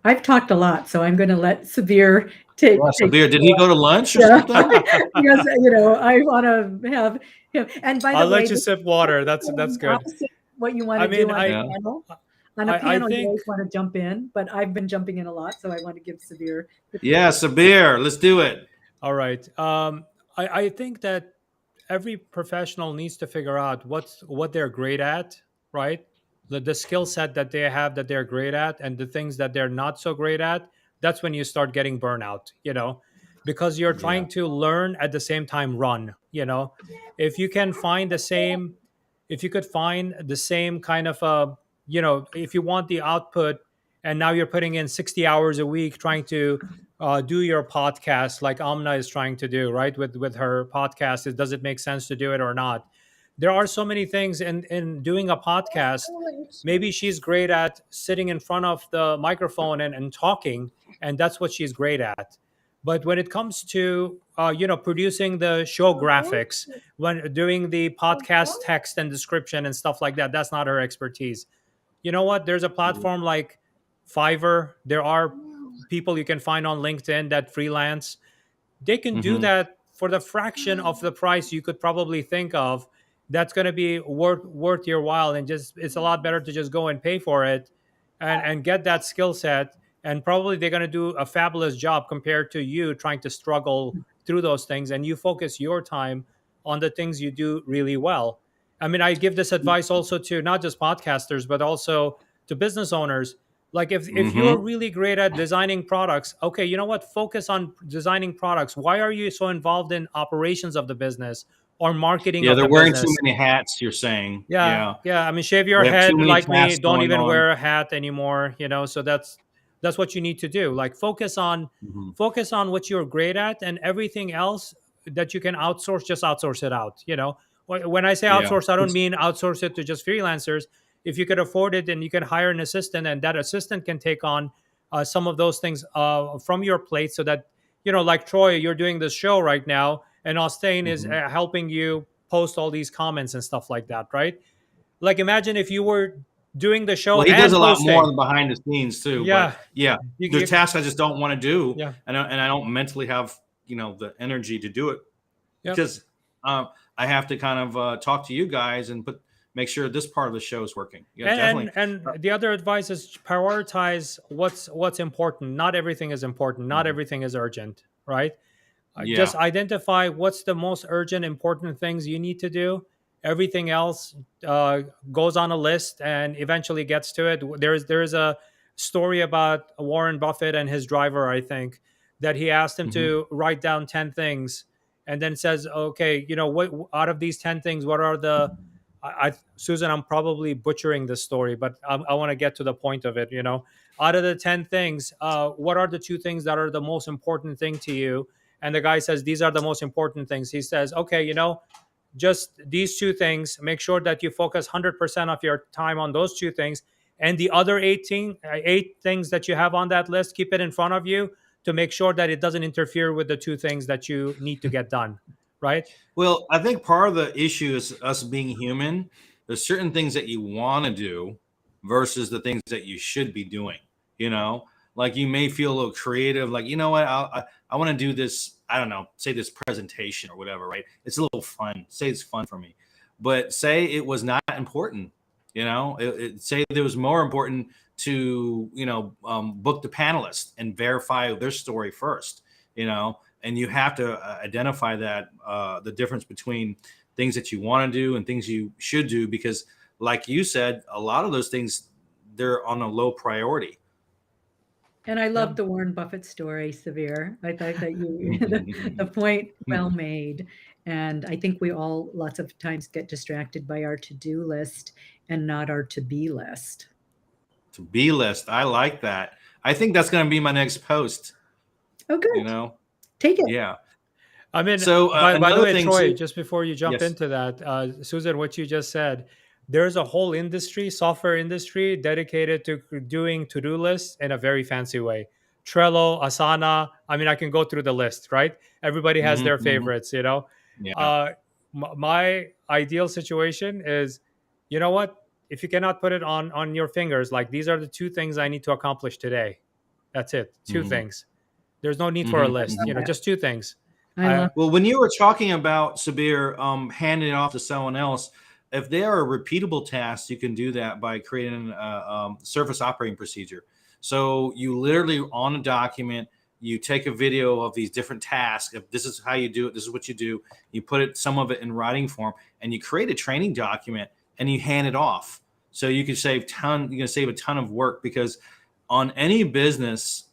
S2: I've talked a lot, so I'm going to let Sabir take.
S1: Yeah, Sabir, did he go to lunch or
S2: Yeah,
S1: something?
S2: because I want to have him. And by the
S3: I'll
S2: way,
S3: let you sip water. That's good.
S2: opposite what you want
S3: I
S2: to do
S3: mean,
S2: on
S1: Yeah.
S2: a panel. On a
S3: I
S2: panel, you
S3: think
S2: always want to jump in, but I've been jumping in a lot, so I want to give Sabir the floor.
S1: Yeah, Sabir, let's do it.
S3: all right. I think that every professional needs to figure out what they're great at, right? The skill set that they have that they're great at, and the things that they're not so great at. That's when you start getting burnout, because you're
S1: Yeah.
S3: trying to learn at the same time run. If you can find the same, if you could find the same kind of if you want the output, and now you're putting in 60 hours a week trying to do your podcast like Amna is trying to do, right? With her podcast, does it make sense to do it or not? There are so many things in doing a podcast. Maybe she's great at sitting in front of the microphone and talking, and that's what she's great at. But when it comes to producing the show graphics, when doing the podcast text and description and stuff like that, that's not her expertise. You know what? There's a platform like Fiverr. There are people you can find on LinkedIn that freelance. They can do
S1: Mm-hmm.
S3: that for the fraction of the price you could probably think of. That's going to be worth your while, and just it's a lot better to just go and pay for it and get that skill set. And probably they're going to do a fabulous job compared to you trying to struggle through those things, and you focus your time on the things you do really well. I mean, I give this advice also to not just podcasters, but also to business owners. Like if you're really great at designing products, okay, you know what? Focus on designing products. Why are you so involved in operations of the business or marketing
S1: Yeah,
S3: of
S1: they're
S3: the
S1: wearing too
S3: business?
S1: many hats, you're saying.
S3: Yeah,
S1: Yeah.
S3: yeah. I mean, shave your
S1: They have too
S3: head
S1: many
S3: like me.
S1: tasks
S3: Don't
S1: going
S3: even
S1: on.
S3: wear a hat anymore. So that's what you need to do. Like
S1: Mhm.
S3: focus on what you're great at, and everything else that you can outsource, just outsource it out. When I say
S1: Yeah.
S3: outsource, I don't mean outsource it to just freelancers. If you could afford it, then you can hire an assistant, and that assistant can take on some of those things from your plate, so that like Troy, you're doing this show right now, and Austin is
S1: Mhm.
S3: helping you post all these comments and stuff like that, right? Like imagine if you were doing the show
S1: Well, he does
S3: and
S1: a lot
S3: posting.
S1: more behind the scenes too. But
S3: Yeah,
S1: yeah,
S3: you,
S1: there's tasks I just don't want to do,
S3: yeah,
S1: and I don't mentally have the energy to do it
S3: yep.
S1: because I have to kind of talk to you guys and make sure this part of the show is working. Yeah,
S3: And
S1: definitely.
S3: and the other advice is prioritize what's important. Not everything is important. Not
S1: Mhm.
S3: everything is urgent, right? Just
S1: Yeah.
S3: identify what's the most urgent, important things you need to do. Everything else goes on a list and eventually gets to it. There's a story about Warren Buffett and his driver, I think, that he asked him
S1: Hmm.
S3: to write down 10 things, and then says, okay, what out of these 10 things, what are the Susan, I'm probably butchering this story, but I want to get to the point of it. Out of the 10 things, what are the two things that are the most important thing to you? And the guy says, these are the most important things. He says, okay, just these two things, make sure that you focus 100% of your time on those two things. And the other eight things that you have on that list, keep it in front of you to make sure that it doesn't interfere with the two things that you need to get done. Right?
S1: Well, I think part of the issue is us being human. There's certain things that you want to do versus the things that you should be doing. You know, like you may feel a little creative, like what, I want to do this. I don't know, say this presentation or whatever. Right? It's a little fun. Say it's fun for me, but say it was not important. Say it was more important to book the panelists and verify their story first. And you have to identify that the difference between things that you want to do and things you should do, because like you said, a lot of those things, they're on a low priority.
S2: And I
S3: Yeah.
S2: love the Warren Buffett story, Severe. I thought that the point well made. And I think we all lots of times get distracted by our to-do list and not our to-be list.
S1: To be list, I like that. I think that's going to be my next post.
S2: Oh, good. Take it.
S1: Yeah.
S3: I mean,
S1: So
S3: by the
S1: another
S3: way,
S1: thing
S3: Troy,
S1: too.
S3: just before you jump
S1: Yes.
S3: into that, Susan, what you just said, there's a whole industry, software industry, dedicated to doing to-do lists in a very fancy way. Trello, Asana. I mean, I can go through the list, right? Everybody has
S1: Mhm,
S3: their
S1: mhm.
S3: favorites,
S1: Yeah.
S3: Uh, my ideal situation is, you know what? If you cannot put it on your fingers, like these are the two things I need to accomplish today. That's it. Two
S1: Mhm,
S3: things. There's no need for a
S1: mhm,
S3: list.
S1: mhm.
S3: Just two things.
S2: I love
S1: Well, when you were talking about Sabir handing it off to someone else, if they are repeatable tasks, you can do that by creating a surface operating procedure. So you literally on a document, you take a video of these different tasks. If this is how you do it, this is what you do. You put some of it in writing form, and you create a training document, and you hand it off. So you can save a ton of work, because on any business,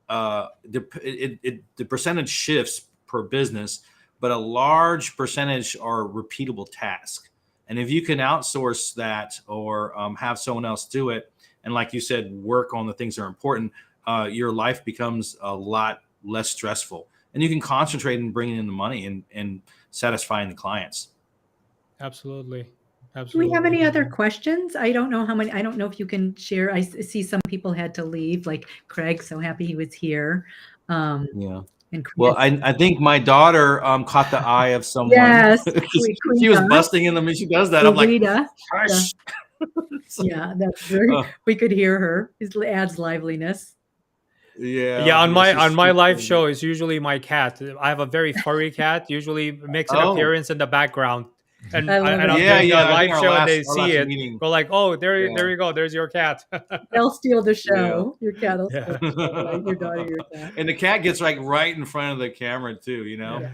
S1: the percentage shifts per business, but a large percentage are repeatable tasks. And if you can outsource that or have someone else do it, and like you said, work on the things that are important, your life becomes a lot less stressful, and you can concentrate in bringing in the money and satisfying the clients.
S3: Absolutely.
S2: Do we have any
S3: Absolutely.
S2: other questions? I don't know how many. I don't know if you can share. I see some people had to leave, like Craig. So happy he was here.
S1: Yeah.
S2: And
S1: Well, I think my daughter caught the eye of someone.
S2: yes,
S1: She was busting in the. She does that. I'm like,
S2: Rita.
S1: hush.
S2: Yeah, that's very.
S1: Oh,
S2: We could hear her. It adds liveliness.
S3: Yeah, on
S1: yeah,
S3: my
S1: she's
S3: on my
S1: super
S3: live
S1: funny.
S3: show is usually my cat. I have a very furry cat. Usually makes an
S1: Oh,
S3: appearance in the background, and
S2: I love
S3: I'm
S2: it.
S1: yeah,
S3: doing a
S1: yeah. I think
S3: live show and they
S1: our
S3: see
S1: last
S3: it,
S1: meeting.
S3: go like, "Oh,
S1: Yeah,
S3: there you go. There's your cat."
S2: They'll steal the
S1: yeah.
S2: show. Your cat will steal
S3: Yeah,
S2: the show, right? Your daughter, your cat.
S1: And the cat gets like right in front of the camera too.
S3: yeah.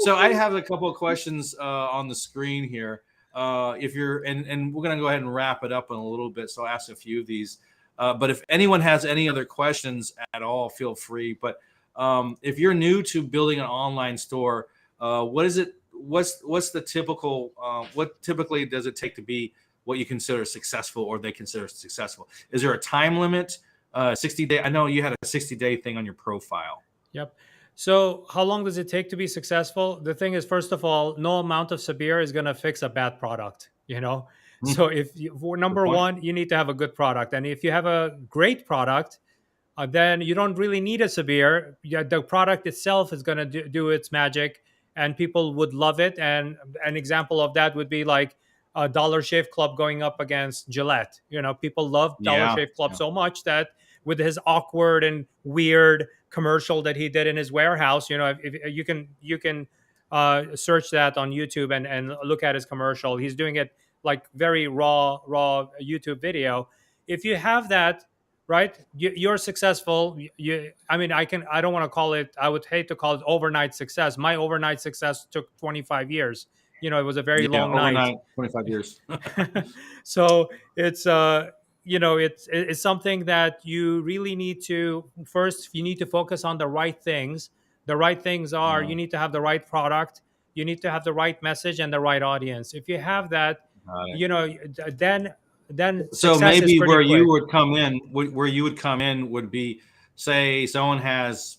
S1: So I have a couple of questions on the screen here. If you're and we're gonna go ahead and wrap it up in a little bit. So I'll ask a few of these. But if anyone has any other questions at all, feel free. But if you're new to building an online store, what is it? What's the typical? What typically does it take to be what you consider successful, or they consider successful? Is there a time limit? 60-day. I know you had a 60-day thing on your profile.
S3: Yep. So how long does it take to be successful? The thing is, first of all, no amount of Sabir is going to fix a bad product, you know? So if you, for number one, you need to have a good product. And if you have a great product, then you don't really need a Sabir. Yeah, the product itself is going to do its magic, and people would love it. And an example of that would be like a Dollar Shave Club going up against Gillette. You know, people love Dollar
S1: Yeah.
S3: Shave Club so much that with his awkward and weird commercial that he did in his warehouse, you know, if you can search that on YouTube and look at his commercial. He's doing it like very raw YouTube video. If you have that, right, you're successful. I mean, I don't want to call it, I would hate to call it overnight success. My overnight success took 25 years. You know, it was a very long
S1: overnight,
S3: night.
S1: 25 years.
S3: So it's you know, it's something that you really need to, first you need to focus on the right things. The right things are, you need to have the right product, you need to have the right message and the right audience. If you have that, you know, then
S1: So
S3: success is
S1: maybe
S3: pretty
S1: where
S3: quick.
S1: you would come in, where you would come in would be, say someone has,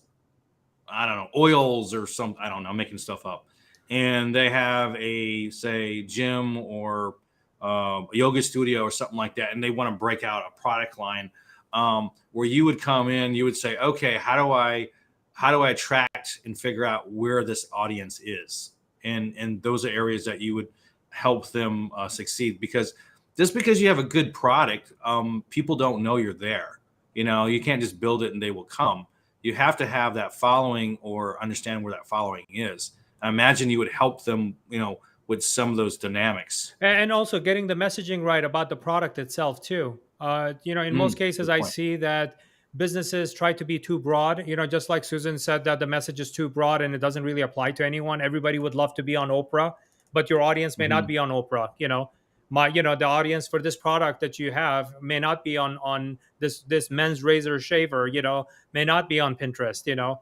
S1: I don't know, oils or some, I don't know, I'm making stuff up, and they have a, say, gym or a yoga studio or something like that, and they want to break out a product line, where you would come in, you would say, okay, how do I attract and figure out where this audience is, and those are areas that you would help them succeed. Because just because you have a good product, people don't know you're there. You know, you can't just build it and they will come. You have to have that following or understand where that following is. I imagine you would help them, you know, with some of those dynamics.
S3: And also getting the messaging right about the product itself too. You know, in most cases,
S1: good
S3: I
S1: point.
S3: see that businesses try to be too broad. You know, just like Susan said, that the message is too broad and it doesn't really apply to anyone. Everybody would love to be on Oprah, but your audience may not be on Oprah. You know, the audience for this product that you have may not be on this men's razor shaver. You know, may not be on Pinterest. You know,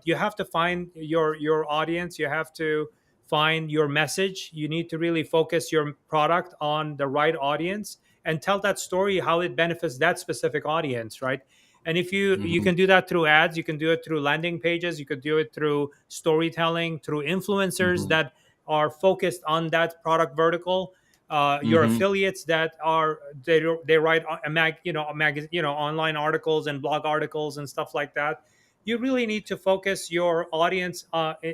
S3: you have to find your audience. You have to find your message. You need to really focus your product on the right audience and tell that story, how it benefits that specific audience, right? And if you can do that through ads, you can do it through landing pages, you could do it through storytelling, through influencers that are focused on that product vertical. Your affiliates that are they write online articles and blog articles and stuff like that. You really need to focus your audience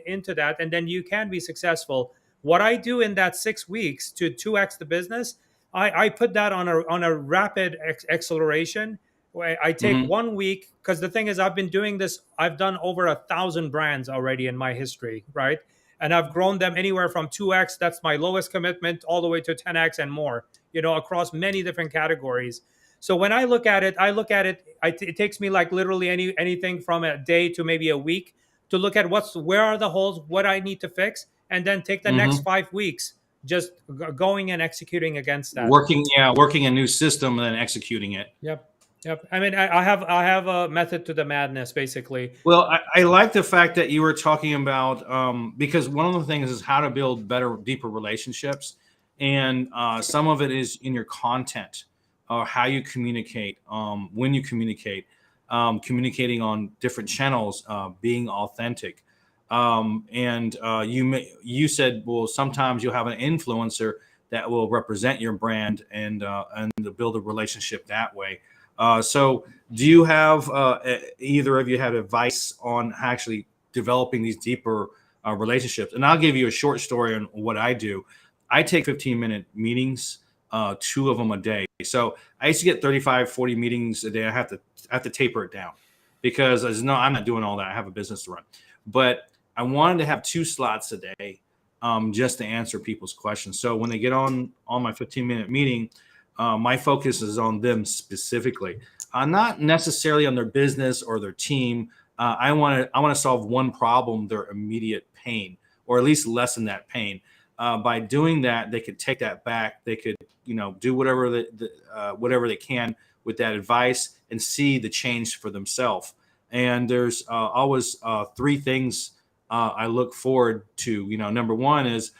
S3: into that, and then you can be successful. What I do in that 6 weeks to 2x the business, I put that on a rapid acceleration. I take 1 week, because the thing is, I've been doing this. I've done over 1,000 brands already in my history, right? And I've grown them anywhere from 2x, that's my lowest commitment, all the way to 10x and more, you know, across many different categories. So when I look at it, it takes me like literally anything from a day to maybe a week to look at where are the holes, what I need to fix, and then take the next 5 weeks just going and executing against that.
S1: Working a new system and then executing it.
S3: Yep. I mean, I have a method to the madness, basically.
S1: Well, I like the fact that you were talking about, because one of the things is how to build better, deeper relationships. And some of it is in your content, or how you communicate, when you communicate, communicating on different channels, being authentic. And you said, well, sometimes you'll have an influencer that will represent your brand and to build a relationship that way. So do you have, either of you have advice on actually developing these deeper relationships? And I'll give you a short story on what I do. I take 15-minute meetings, 2 of them a day. So I used to get 35, 40 meetings a day. I have to taper it down, because I'm not doing all that. I have a business to run, but I wanted to have 2 slots a day, just to answer people's questions. So when they get on my 15-minute meeting, my focus is on them specifically, not necessarily on their business or their team. I want to solve one problem, their immediate pain, or at least lessen that pain. By doing that, they could take that back. They could, do whatever they can with that advice and see the change for themselves. And there's always three things I look forward to. Number one is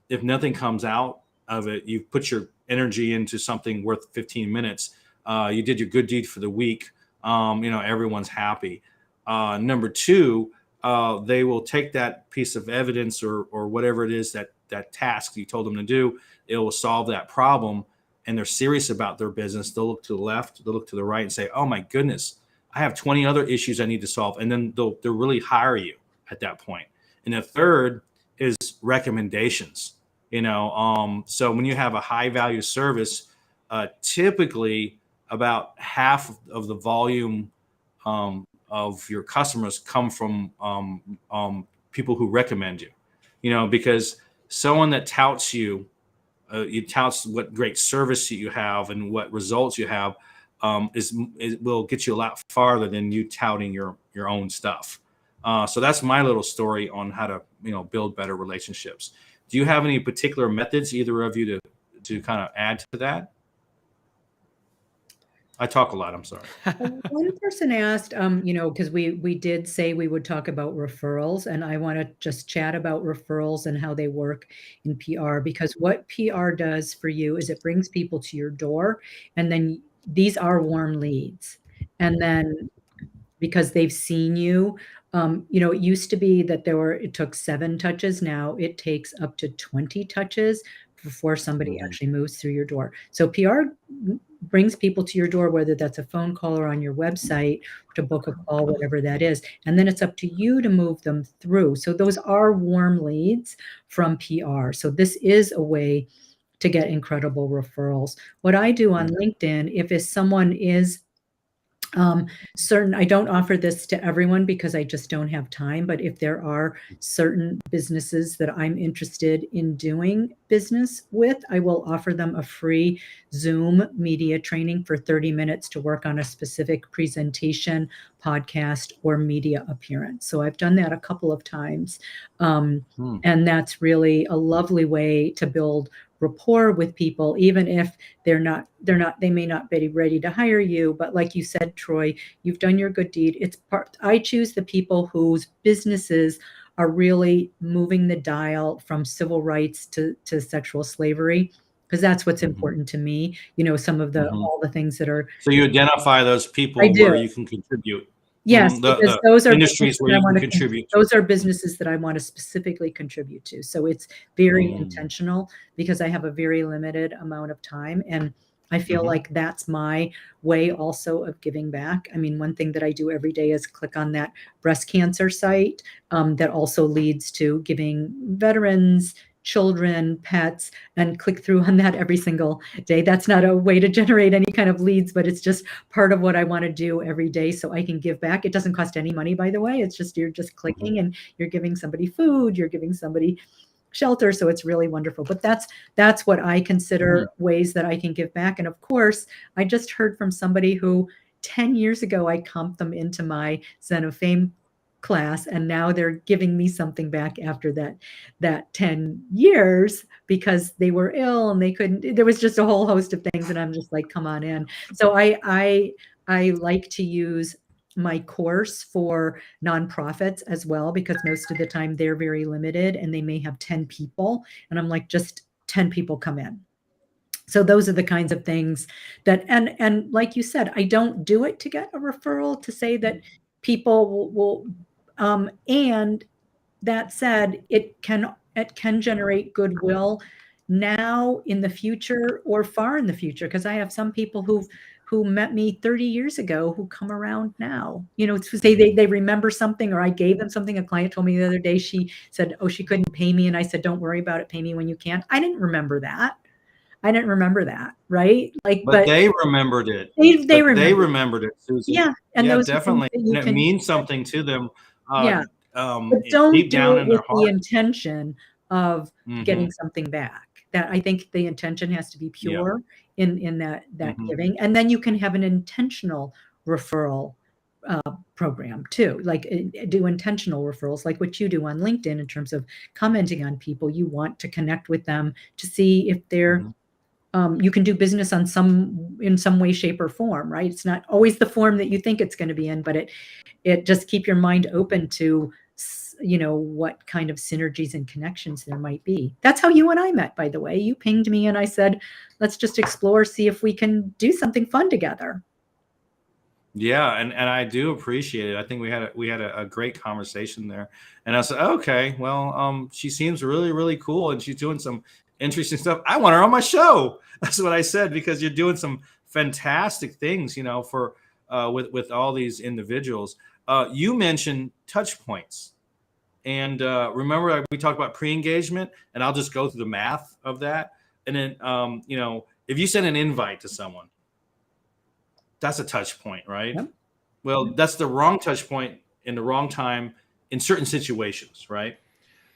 S1: if nothing comes out of it, you've put your energy into something worth 15 minutes. You did your good deed for the week. Everyone's happy. Number two, they will take that piece of evidence or whatever it is that task you told them to do. It will solve that problem, and they're serious about their business. They'll look to the left, they'll look to the right, and say, "Oh my goodness, I have 20 other issues I need to solve," and then they'll really hire you at that point. And the third is recommendations. So when you have a high value service, typically about half of the volume of your customers come from people who recommend you. Because someone that touts you, touts what great service you have and what results you have, will get you a lot farther than you touting your own stuff. So that's my little story on how to build better relationships. Do you have any particular methods, either of you, to kind of add to that? I talk a lot. I'm sorry.
S2: One person asked, because we did say we would talk about referrals, and I want to just chat about referrals and how they work in PR, because what PR does for you is it brings people to your door, and then these are warm leads. And then because they've seen you, it used to be that it took 7 touches. Now it takes up to 20 touches before somebody actually moves through your door. So PR brings people to your door, whether that's a phone call or on your website to book a call, whatever that is. And then it's up to you to move them through. So those are warm leads from PR. So this is a way to get incredible referrals. What I do on LinkedIn, if someone is certain, I don't offer this to everyone because I just don't have time, but if there are certain businesses that I'm interested in doing business with, I will offer them a free Zoom media training for 30 minutes to work on a specific presentation, podcast, or media appearance. So I've done that a couple of times. And that's really a lovely way to build rapport with people, even if they may not be ready to hire you. But like you said, Troy, you've done your good deed. I choose the people whose businesses are really moving the dial from civil rights to sexual slavery, because that's what's important to me. Some of all the things that are.
S1: So you identify those people where you can contribute.
S2: Yes, because those are
S1: industries where you can contribute.
S2: Those are businesses that I want to specifically contribute to. So it's very intentional, because I have a very limited amount of time, and I feel like that's my way also of giving back. I mean, one thing that I do every day is click on that breast cancer site that also leads to giving veterans, children, pets, and click through on that every single day. That's not a way to generate any kind of leads, but it's just part of what I want to do every day so I can give back. It doesn't cost any money, by the way. It's just, you're just clicking and you're giving somebody food, you're giving somebody shelter. So it's really wonderful. But that's what I consider ways that I can give back. And of course, I just heard from somebody who 10 years ago, I comped them into my Zen of Fame class, and now they're giving me something back after that 10 years, because they were ill and they couldn't. There was just a whole host of things, and I'm just like, come on in. So I like to use my course for nonprofits as well, because most of the time they're very limited and they may have 10 people, and I'm like, just 10 people come in. So those are the kinds of things that, and like you said, I don't do it to get a referral to say that people will and that said, it can generate goodwill now, in the future, or far in the future, because I have some people who met me 30 years ago who come around now, to say they remember something, or I gave them something. A client told me the other day, she said, oh, she couldn't pay me. And I said, don't worry about it. Pay me when you can. I didn't remember that. Right?
S1: But they remembered it.
S2: They
S1: remembered it, Susan.
S2: Yeah. And those
S1: definitely. And it means something to them.
S2: But don't
S1: deep down
S2: do it
S1: in their
S2: with
S1: heart.
S2: the intention of getting something back. That, I think the intention has to be pure in that giving. And then you can have an intentional referral program too, like do intentional referrals, like what you do on LinkedIn, in terms of commenting on people. You want to connect with them to see if they're you can do business in some way, shape, or form, right? It's not always the form that you think it's going to be in, but it just keep your mind open to, what kind of synergies and connections there might be. That's how you and I met, by the way. You pinged me and I said, let's just explore, see if we can do something fun together.
S1: Yeah, and I do appreciate it. I think we had a great conversation there, and I said, okay, well, she seems really really cool, and she's doing some interesting stuff. I want her on my show. That's what I said, because you're doing some fantastic things, for with all these individuals. You mentioned touch points, and remember we talked about pre-engagement, and I'll just go through the math of that, and then if you send an invite to someone, that's a touch point, right?
S2: Yep.
S1: Well, that's the wrong touch point in the wrong time in certain situations, right?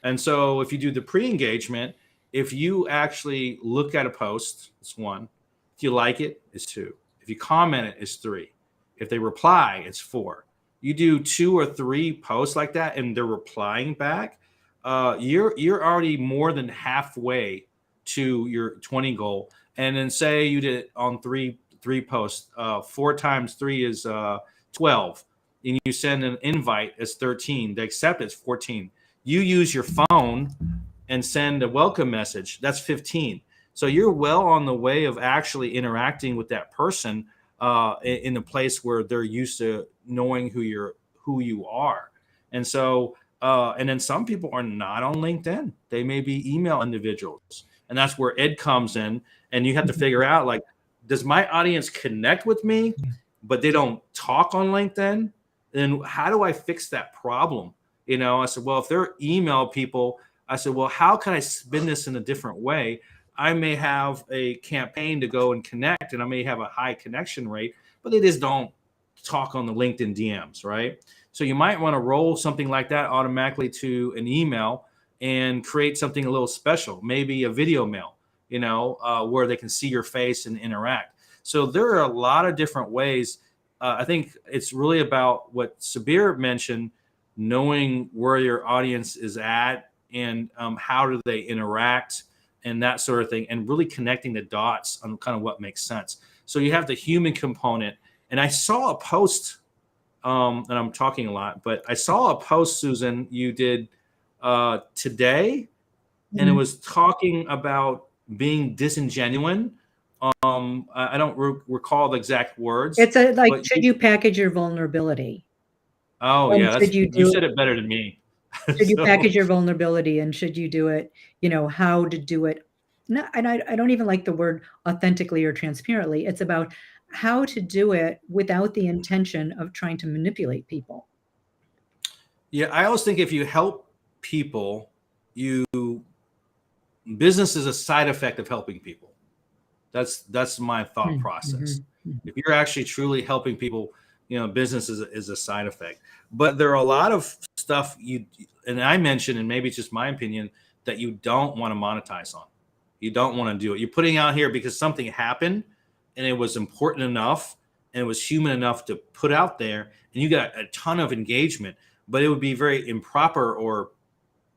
S1: And so if you do the pre-engagement, if you actually look at a post, it's 1. If you like it, it's 2. If you comment it, it's 3. If they reply, it's 4. You do 2 or 3 posts like that and they're replying back, you're already more than halfway to your 20 goal. And then say you did it on 3 posts, 4 times 3 is 12, and you send an invite, it's 13. They accept, it's 14. You use your phone and send a welcome message, that's 15. So you're well on the way of actually interacting with that person in a place where they're used to knowing who you are. And so and then some people are not on LinkedIn. They may be email individuals, and that's where Ed comes in, and you have to figure out, like, does my audience connect with me, but they don't talk on LinkedIn? Then how do I fix that problem? I said, well, if they're email people, I said, well, how can I spin this in a different way? I may have a campaign to go and connect, and I may have a high connection rate, but they just don't talk on the LinkedIn DMs, right? So you might want to roll something like that automatically to an email and create something a little special, maybe a video mail, where they can see your face and interact. So there are a lot of different ways. I think it's really about what Sabir mentioned, knowing where your audience is at and how do they interact and that sort of thing, and really connecting the dots on kind of what makes sense. So you have the human component. And I saw a post, and I'm talking a lot, but I saw a post, Susan, you did today, and it was talking about being disingenuine. I don't recall the exact words.
S2: It's should you package your vulnerability?
S1: Oh,
S2: And
S1: yeah, you said it better than me.
S2: Should you package your vulnerability, and should you do it, how to do it? No, and I don't even like the word authentically or transparently. It's about how to do it without the intention of trying to manipulate people.
S1: Yeah, I always think if you help people, business is a side effect of helping people. That's my thought process. If you're actually truly helping people, business is a side effect. But there are a lot of stuff and I mentioned, and maybe it's just my opinion, that you don't want to monetize on. You don't want to do it. You're putting out here because something happened and it was important enough and it was human enough to put out there, and you got a ton of engagement. But it would be very improper or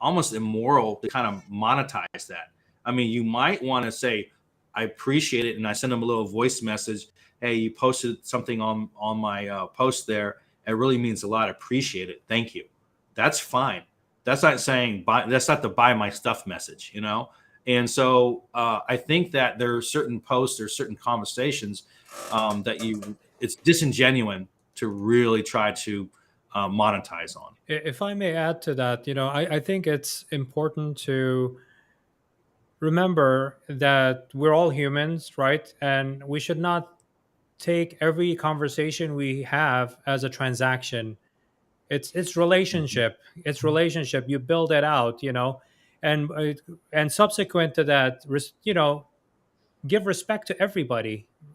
S1: almost immoral to kind of monetize that. I mean, you might want to say, I appreciate it, and I send them a little voice message. Hey, you posted something on my post there. It really means a lot. I appreciate it. Thank you. That's fine. That's not saying that's not the buy my stuff message, And so I think that there are certain posts or certain conversations that it's disingenuine to really try to monetize on.
S3: If I may add to that, I think it's important to remember that we're all humans, right? And we should not take every conversation we have as a transaction. It's relationship. It's relationship. You build it out, and subsequent to that, give respect to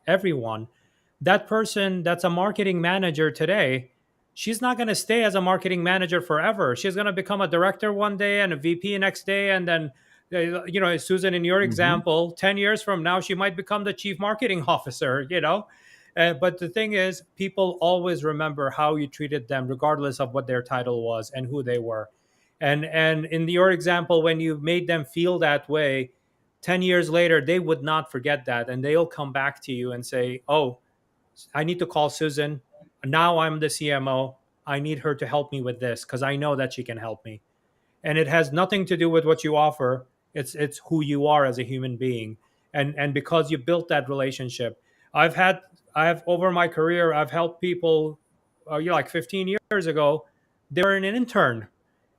S3: everyone. That person that's a marketing manager today, she's not going to stay as a marketing manager forever. She's going to become a director one day and a VP next day, and then Susan, in your example, 10 years from now she might become the chief marketing officer. But the thing is, people always remember how you treated them regardless of what their title was and who they were. And in your example, when you made them feel that way, 10 years later, they would not forget that. And they'll come back to you and say, oh, I need to call Susan. Now I'm the CMO. I need her to help me with this because I know that she can help me. And it has nothing to do with what you offer. It's who you are as a human being. And because you built that relationship. I've over my career, I've helped people, like 15 years ago, they were an intern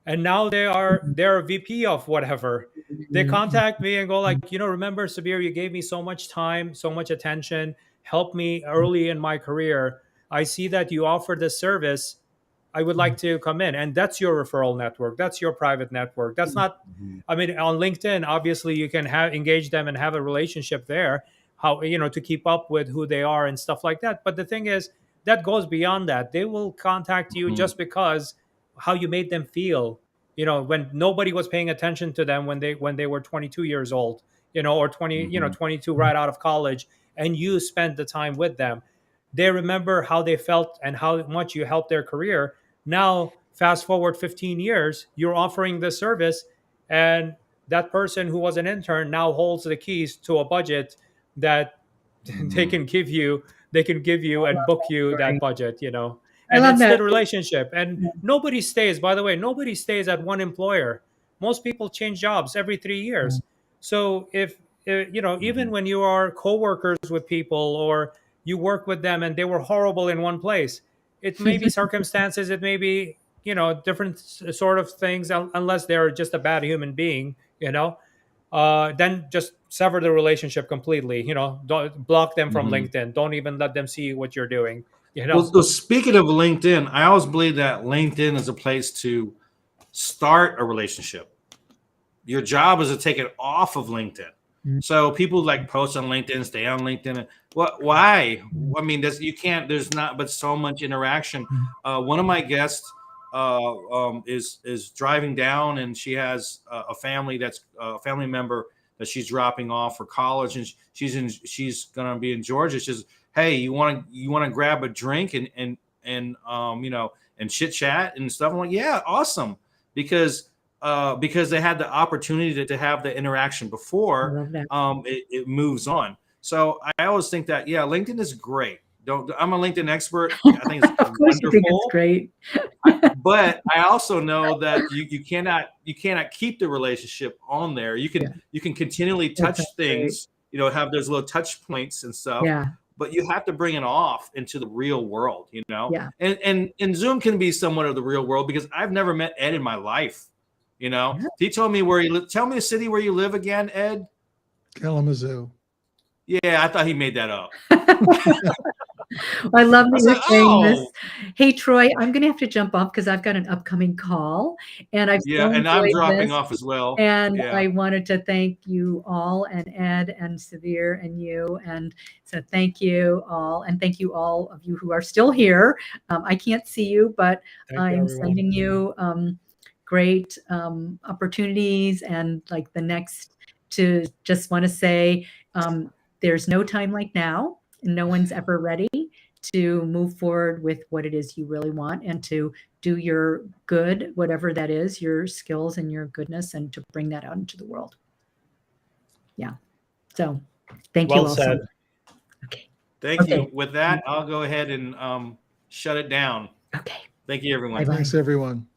S3: and now they're a VP of whatever. They contact me and go like, remember, Sabir, you gave me so much time, so much attention, helped me early in my career. I see that you offer this service. I would like to come in. And that's your referral network. That's your private network. That's not, I mean, on LinkedIn, obviously you can engage them and have a relationship there, to keep up with who they are and stuff like that. But the thing is, that goes beyond that. They will contact you just because how you made them feel, when nobody was paying attention to them when they were 22 years old, or 22 right out of college, and you spent the time with them. They remember how they felt and how much you helped their career. Now, fast forward 15 years, you're offering this service, and that person who was an intern now holds the keys to a budget that they can give you. They can give you and book you that budget,
S2: I
S3: and
S2: love
S3: it's
S2: that.
S3: the relationship. And nobody stays, by the way, nobody stays at one employer. Most people change jobs every 3 years. So if even when you are coworkers with people or you work with them and they were horrible in one place, it may be circumstances, it may be different sort of things, unless they're just a bad human being, then just sever the relationship completely. Don't block them from LinkedIn. Don't even let them see what you're doing.
S1: Well, speaking of LinkedIn, I always believe that LinkedIn is a place to start a relationship. Your job is to take it off of LinkedIn. So people like post on LinkedIn, stay on LinkedIn. Why? I mean, there's not but so much interaction. One of my guests is driving down, and she has a family family member that she's dropping off for college, and she's going to be in Georgia. She says, hey, you want to grab a drink and chit chat and stuff? I'm like, yeah, awesome. Because they had the opportunity to have the interaction before, it moves on. So I always think that, LinkedIn is great. I'm a LinkedIn expert. I think it's
S2: Of course you think it's great.
S1: But I also know that you cannot keep the relationship on there. You can continually touch things, have those little touch points and stuff.
S2: Yeah.
S1: But you have to bring it off into the real world,
S2: Yeah.
S1: And Zoom can be somewhat of the real world, because I've never met Ed in my life. He told me where he lived. Tell me a city where you live again, Ed.
S4: Kalamazoo.
S1: Yeah, I thought he made that up.
S2: I love that you're saying this.
S1: Oh.
S2: Hey, Troy, I'm going to have to jump off because I've got an upcoming call, and I've so
S1: and I'm
S2: enjoyed
S1: dropping
S2: this.
S1: off as well.
S2: And I wanted to thank you all, and Ed and Sabir and you. And so thank you all. And thank you all of you who are still here. I can't see you, but I'm sending you great opportunities, and like the next, to just want to say there's no time like now. No one's ever ready to move forward with what it is you really want, and to do your good, whatever that is, your skills and your goodness, and to bring that out into the world. Yeah. So thank you all.
S3: Well said.
S2: Okay.
S1: Thank you. With that, I'll go ahead and shut it down.
S2: Okay.
S1: Thank you, everyone.
S2: Bye-bye.
S4: Thanks, everyone.